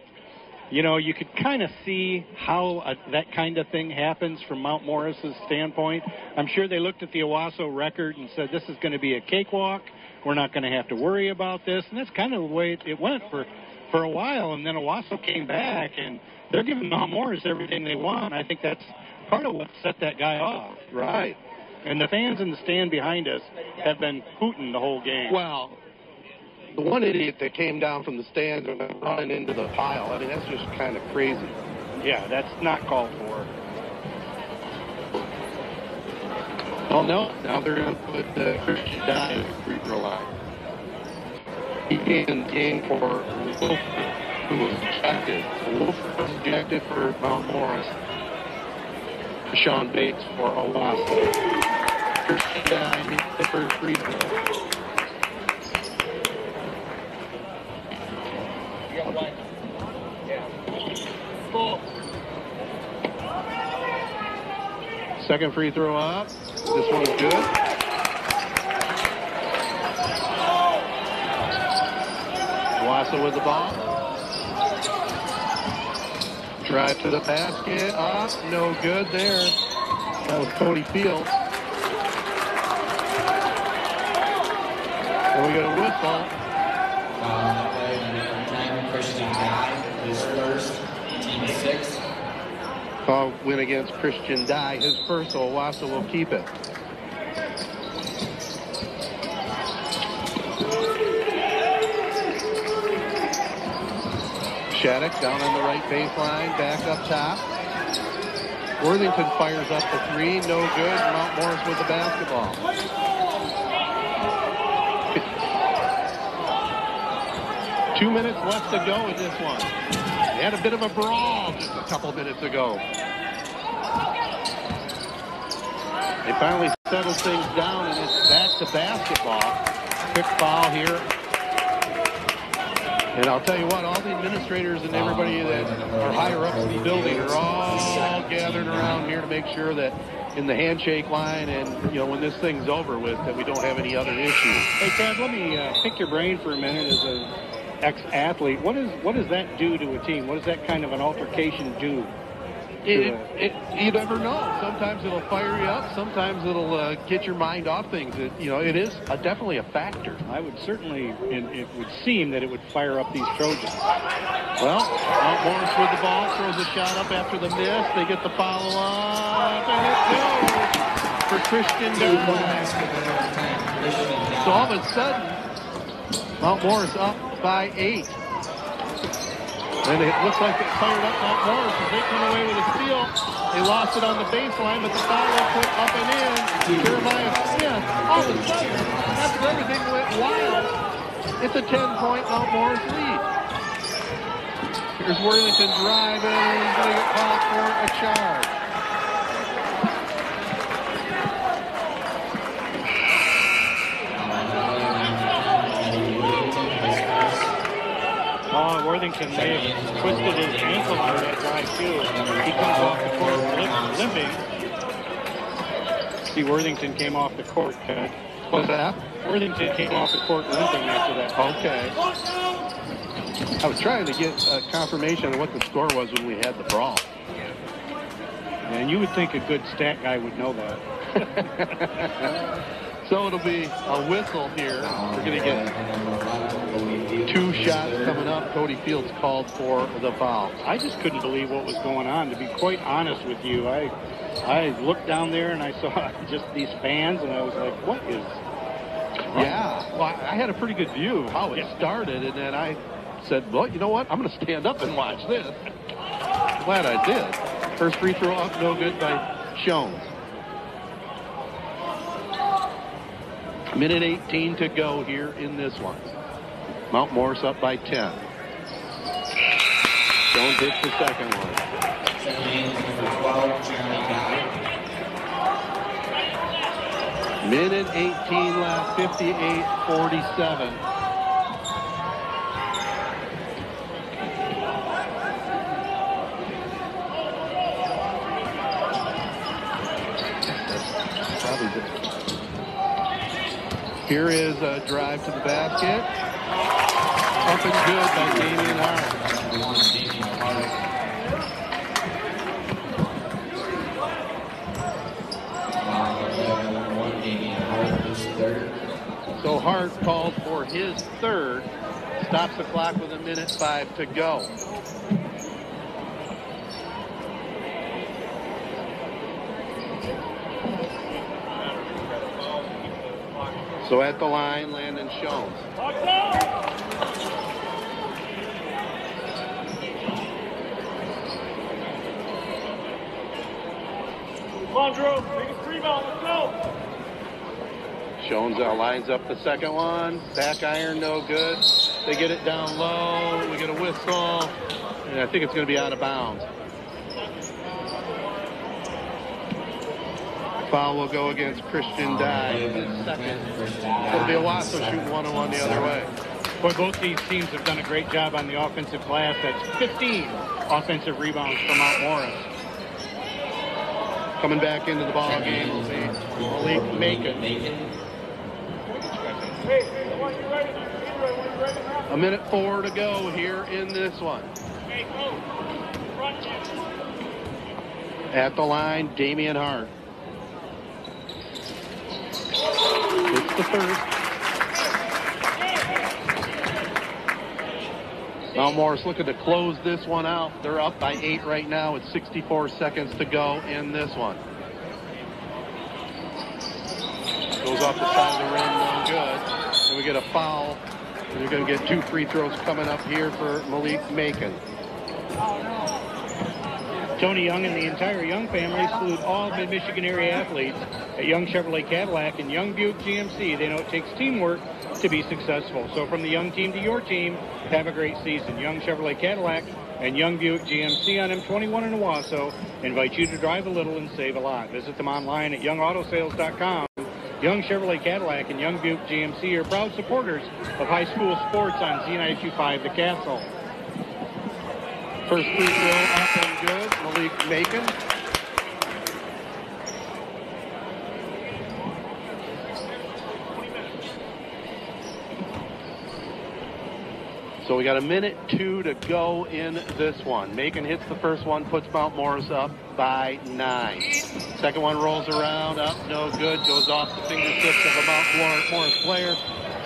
You could kind of see how that kind of thing happens from Mount Morris's standpoint. I'm sure they looked at the Owosso record and said, this is going to be a cakewalk. We're not going to have to worry about this. And that's kind of the way it went for a while. And then Owosso came back, and they're giving Mount Morris everything they want. I think that's part of what set that guy off. Right. And the fans in the stand behind us have been hooting the whole game. Well, the one idiot that came down from the stands and went running into the pile, that's just kind of crazy. Yeah, that's not called for. Oh, no. Now they're going to put Christian Dye in the free throw line. He came in the game for Wolford, who was ejected. So Wolford was ejected for Mount Morris. Sean Bates for Owosso. Christian Dye hit the first free throw. Second free throw up. This one is good. Owosso with the ball. Drive to the basket. Up. No good there. That was Cody Fields. we got a whistle. Christian Guy, his first, team 6. Call win against Christian Dye, his first, so Owosso will keep it. Shattuck down on the right baseline, back up top. Worthington fires up the 3, no good. Mount Morris with the basketball. Two minutes left to go in this one. They had a bit of a brawl just a couple minutes ago. They finally settled things down, and it's back to basketball. Quick foul here. And I'll tell you what, all the administrators and everybody that are higher up in the building are all gathered around here to make sure that in the handshake line and, you know, when this thing's over with, that we don't have any other issues. Hey, Ted, let me pick your brain for a minute as an ex-athlete. What does that do to a team? What does that kind of an altercation do? You never know. Sometimes it'll fire you up. Sometimes it'll get your mind off things. It is definitely a factor. I would certainly, it would seem that it would fire up these Trojans. Well, Mount Morris with the ball, throws a shot up after the miss. They get the follow-up, and it goes for Christian Dye. So all of a sudden, Mount Morris up by 8. And it looks like it fired up Mount Morris as they come away with a steal. They lost it on the baseline, but the follow put up and in. Jeremiah Smith, all of a sudden, after everything went wild, it's a 10-point Mount Morris lead. Here's Worthington driving, and he's going to get called for a charge. Oh, Worthington may have twisted his ankle on that drive, too. He comes off the court limping. See, Worthington came off the court, Ted. What's that? Worthington came off the court limping after that. Okay. I was trying to get confirmation of what the score was when we had the brawl. And you would think a good stat guy would know that. So it'll be a whistle here. We're going to get 2 shots coming up. Cody Fields called for the foul. I just couldn't believe what was going on, to be quite honest with you. I looked down there and I saw just these fans, and I was like, what is... Yeah, well, I had a pretty good view of how it started, and then I said, well, you know what? I'm going to stand up and watch this. Glad I did. First free throw up, no good by Shones. Minute 18 to go here in this one. Mount Morris up by 10. Jones hits the second one. Minute 18 left, 58-47. Here is a drive to the basket. Up and good by Damian Hart. So Hart called for his third. Stops the clock with 1:05 to go. So at the line, Landon Shones. Come on, Drew. Biggest rebound. Let's go. Shones lines up the second one. Back iron, no good. They get it down low. We get a whistle. And I think it's going to be out of bounds. Foul will go against Christian Dye. His second. It'll be Owosso shooting 1-on-1 the other way. Boy, both these teams have done a great job on the offensive glass. That's 15 offensive rebounds for Mount Morris. Coming back into the ball game will be Malik Macon. 1:04 to go here in this one. At the line, Damian Hart. It's the first. Mount Morris looking to close this one out. They're up by 8 right now with 64 seconds to go in this one. Goes off the side of the rim, no good. And we get a foul. And they're going to get 2 free throws coming up here for Malik Macon. Tony Young and the entire Young family salute all Mid-Michigan area athletes at Young Chevrolet Cadillac and Young Buick GMC. They know it takes teamwork to be successful. So from the Young team to your team, have a great season. Young Chevrolet Cadillac and Young Buick GMC on M21 in Owosso invite you to drive a little and save a lot. Visit them online at youngautosales.com. Young Chevrolet Cadillac and Young Buick GMC are proud supporters of high school sports on Z92.5 The Castle. First free throw up and good. Malik Macon. So we got 1:02 to go in this one. Macon hits the first one, puts Mount Morris up by 9. Second one rolls around, up, no good, goes off the fingertips of a Mount Morris player.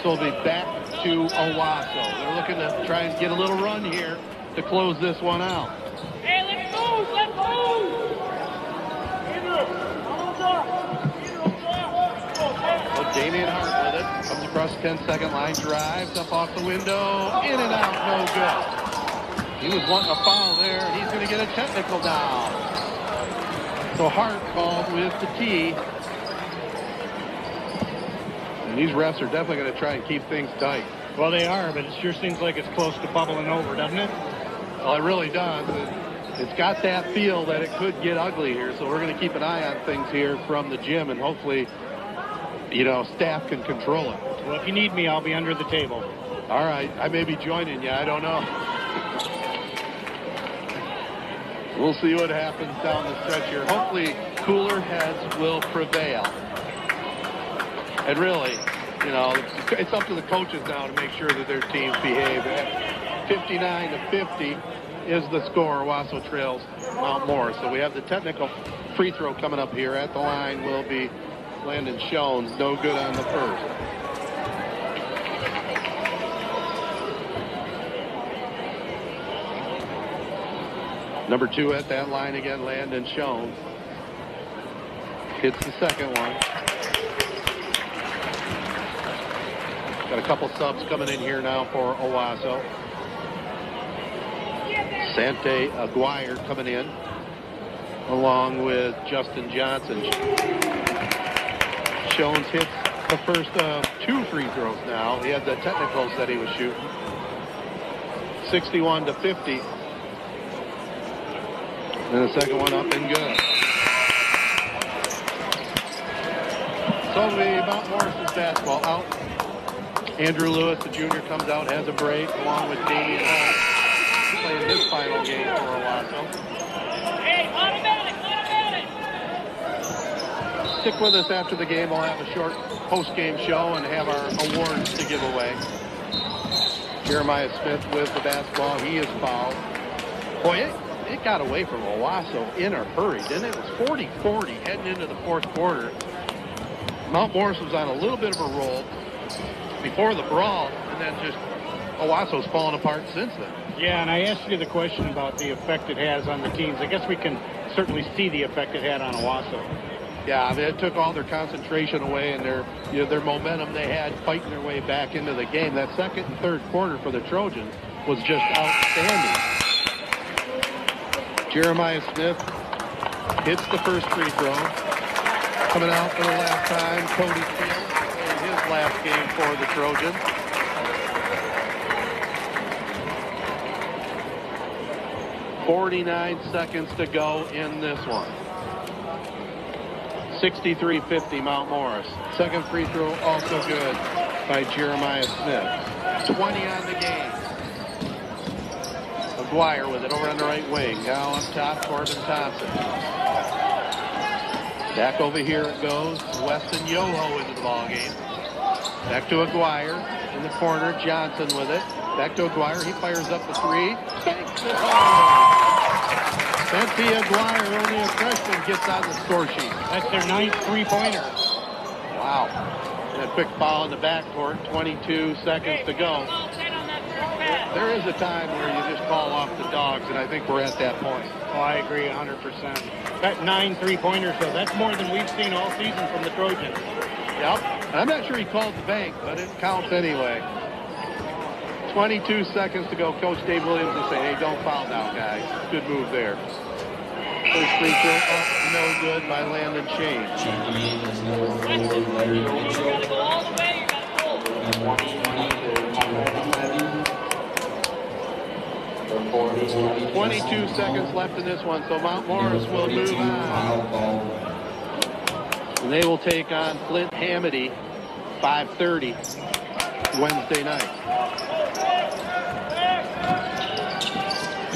So it'll be back to Owosso. They're looking to try and get a little run here to close this one out. Hey, let's move! Let's move! So Damian Hart with it. Comes across the 10-second line, drives up off the window, in and out, no good. He was wanting a foul there, and he's going to get a technical down. So Hart called with the tee. And these refs are definitely going to try and keep things tight. Well, they are, but it sure seems like it's close to bubbling over, doesn't it? Well, it really does. It's got that feel that it could get ugly here, so we're going to keep an eye on things here from the gym, and hopefully, staff can control it. Well, if you need me, I'll be under the table. All right. I may be joining you. I don't know. We'll see what happens down the stretch here. Hopefully, cooler heads will prevail. And really, it's up to the coaches now to make sure that their teams behave. 59-50 is the score. Owosso trails Mount Morris. So we have the technical free throw coming up here. At the line will be Landon Schoens. No good on the first. Number 2 at that line again, Landon Schoens. Hits the second one. Got a couple subs coming in here now for Owosso. Sante Aguirre coming in, along with Justin Johnson. Schoens hits the first of 2 free throws now. He had the technicals that he was shooting. 61-50. And the second one up and good. So the Mount Morris's basketball out. Andrew Lewis, the junior, comes out, has a break, along with Damian Hall, playing his final game for Owosso. Hey, automatic! Stick with us after the game. We'll have a short post-game show and have our awards to give away. Jeremiah Smith with the basketball. He is fouled. Boy, it got away from Owosso in a hurry, didn't it? It was 40-40 heading into the fourth quarter. Mount Morris was on a little bit of a roll before the brawl, and then just Owosso's fallen apart since then. Yeah, and I asked you the question about the effect it has on the teams. I guess we can certainly see the effect it had on Owosso. Yeah, I mean, it took all their concentration away and their momentum they had fighting their way back into the game. That second and third quarter for the Trojans was just outstanding. Jeremiah Smith hits the first free throw. Coming out for the last time, Cody Fields in his last game for the Trojans. .49 seconds to go in this one. 63-50 Mount Morris. Second free throw also good by Jeremiah Smith. 20 on the game. Aguirre with it over on the right wing. Now up top, Corbin Thompson. Back over here it goes. Weston Yoho into the ball game. Back to Aguirre in the corner. Johnson with it. Back to Aguirre. He fires up the three. Takes it home. Spency Aguirre, only a freshman, gets on the score sheet. That's their 9th three-pointer. Wow. And a quick foul in the backcourt. 22 seconds to go. There is a time where you just call off the dogs, and I think we're at that point. Oh, I agree 100%. That 9 3-pointers, though, that's more than we've seen all season from the Trojans. Yep. I'm not sure he called the bank, but it counts anyway. 22 seconds to go. Coach Dave Williams will say, hey, don't foul now, guys. Good move there. First free throw up, no good by Landon Shane. Checking in is number 4, Larry Mitchell. Number 22 seconds left in this one, so Mount Morris will move on. And they will take on Flint Hamady, 5:30 Wednesday night.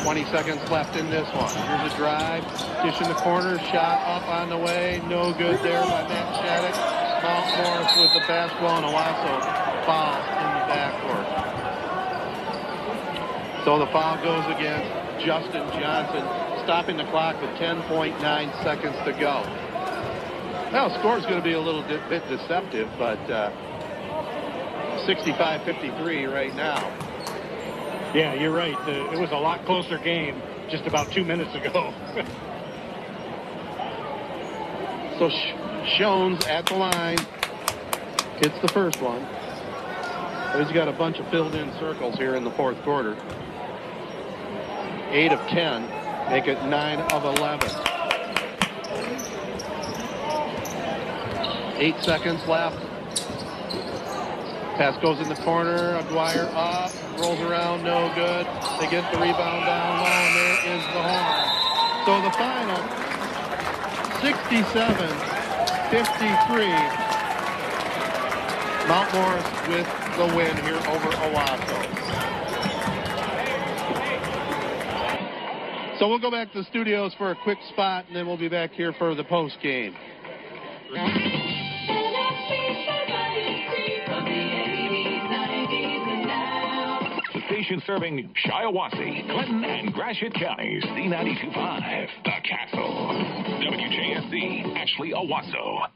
20 seconds left in this one. Here's a drive, dish in the corner, shot up on the way, no good there by Matt Shattuck. Mount Morris with the basketball and Owosso foul in the backcourt. So the foul goes against Justin Johnson, stopping the clock with 10.9 seconds to go. Now, the score's going to be a little bit deceptive, but 65-53 right now. Yeah, you're right. It was a lot closer game just about 2 minutes ago. So Shones at the line. Hits the first one. He's got a bunch of filled-in circles here in the fourth quarter. 8 of 10. Make it 9 of 11. 8 seconds left. Pass goes in the corner. Aguirre up. Rolls around. No good. They get the rebound down low, and there is the horn. So the final, 67-53. Mount Morris with the win here over Owosso. So we'll go back to the studios for a quick spot, and then we'll be back here for the post game. The station serving Shiawassee, Clinton, and Gratiot counties. Z92.5, The Castle. WJSC, Ashley, Owosso.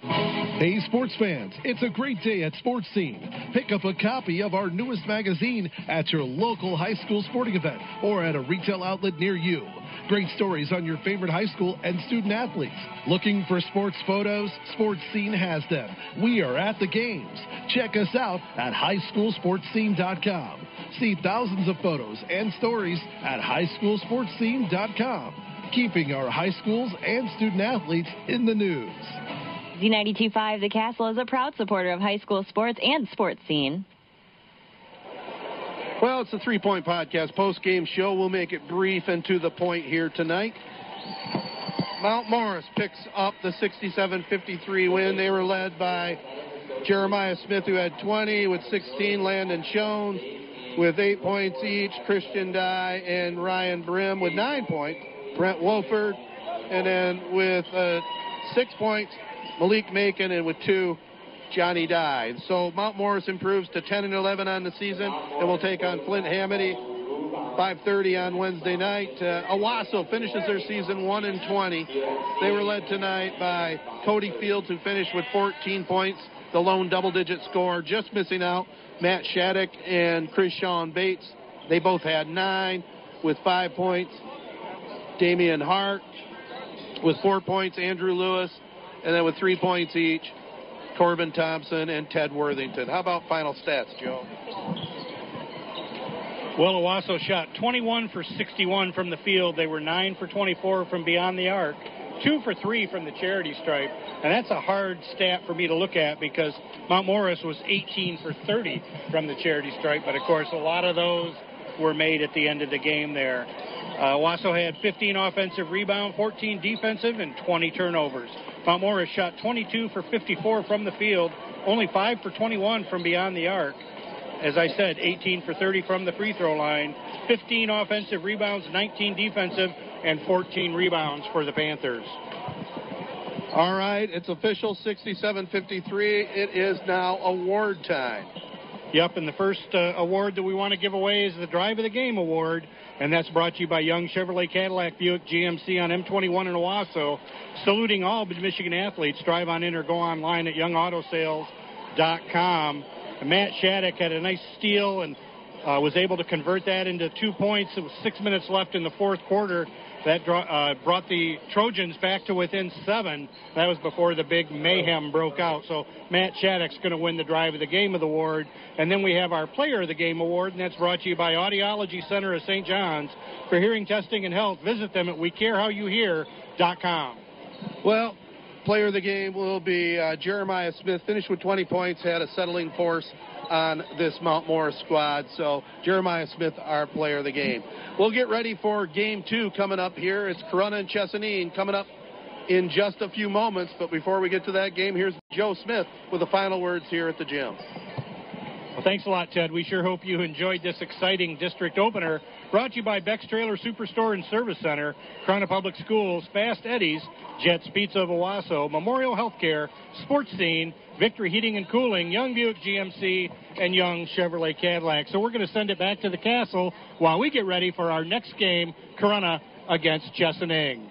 Hey, sports fans, it's a great day at Sports Scene. Pick up a copy of our newest magazine at your local high school sporting event or at a retail outlet near you. Great stories on your favorite high school and student athletes. Looking for sports photos? Sports Scene has them. We are at the games. Check us out at highschoolsportscene.com. See thousands of photos and stories at highschoolsportscene.com. Keeping our high schools and student athletes in the news. Z92.5 The Castle is a proud supporter of high school sports and Sports Scene. Well, it's the 3 Point Podcast post-game show. We'll make it brief and to the point here tonight. Mount Morris picks up the 67-53 win. They were led by Jeremiah Smith, who had 20 with 16. Landon Schoen with 8 points each. Christian Dye and Ryan Brim with 9 points. Brent Wolford. And then with 6 points, Malik Macon, and with 2, Johnny Dye. So Mount Morris improves to 10-11 on the season, and will take on Flint Hamady 5:30 on Wednesday night. Owosso finishes their season 1-20. They were led tonight by Cody Fields, who finished with 14 points, the lone double-digit scorer. Just missing out, Matt Shattuck and Chris Sean Bates. They both had 9 with 5 points. Damian Hart with 4 points. Andrew Lewis, and then with 3 points each, Corbin Thompson and Ted Worthington. How about final stats, Joe? Well, Owosso shot 21 for 61 from the field. They were 9 for 24 from beyond the arc, 2 for 3 from the charity stripe. And that's a hard stat for me to look at because Mount Morris was 18 for 30 from the charity stripe. But, of course, a lot of those were made at the end of the game there. Owosso had 15 offensive rebounds, 14 defensive, and 20 turnovers. Mount Morris shot 22 for 54 from the field, only 5 for 21 from beyond the arc. As I said, 18 for 30 from the free throw line, 15 offensive rebounds, 19 defensive, and 14 rebounds for the Panthers. All right, it's official, 67-53. It is now award time. Yep, and the first award that we want to give away is the Drive of the Game Award, and that's brought to you by Young Chevrolet Cadillac Buick GMC on M21 in Owosso. Saluting all Michigan athletes. Drive on in or go online at youngautosales.com. And Matt Shattuck had a nice steal and was able to convert that into 2 points. It was 6 minutes left in the fourth quarter. That brought the Trojans back to within 7. That was before the big mayhem broke out. So Matt Shattuck's going to win the Drive of the Game award. And then we have our Player of the Game award, and that's brought to you by Audiology Center of St. John's. For hearing testing and health, visit them at wecarehowYouHear.com. Well, Player of the Game will be Jeremiah Smith. Finished with 20 points, had a settling force on this Mount Morris squad. So Jeremiah Smith, our Player of the Game. We'll get ready for Game 2 coming up here. It's Corunna and Chesaning coming up in just a few moments. But before we get to that game, here's Joe Smith with the final words here at the gym. Well, thanks a lot, Ted. We sure hope you enjoyed this exciting district opener. Brought to you by Beck's Trailer Superstore and Service Center, Corunna Public Schools, Fast Eddie's, Jets Pizza of Owosso, Memorial Healthcare, Sports Scene, Victory Heating and Cooling, Young Buick GMC, and Young Chevrolet Cadillac. So we're going to send it back to the castle while we get ready for our next game, Corunna against Chesaning.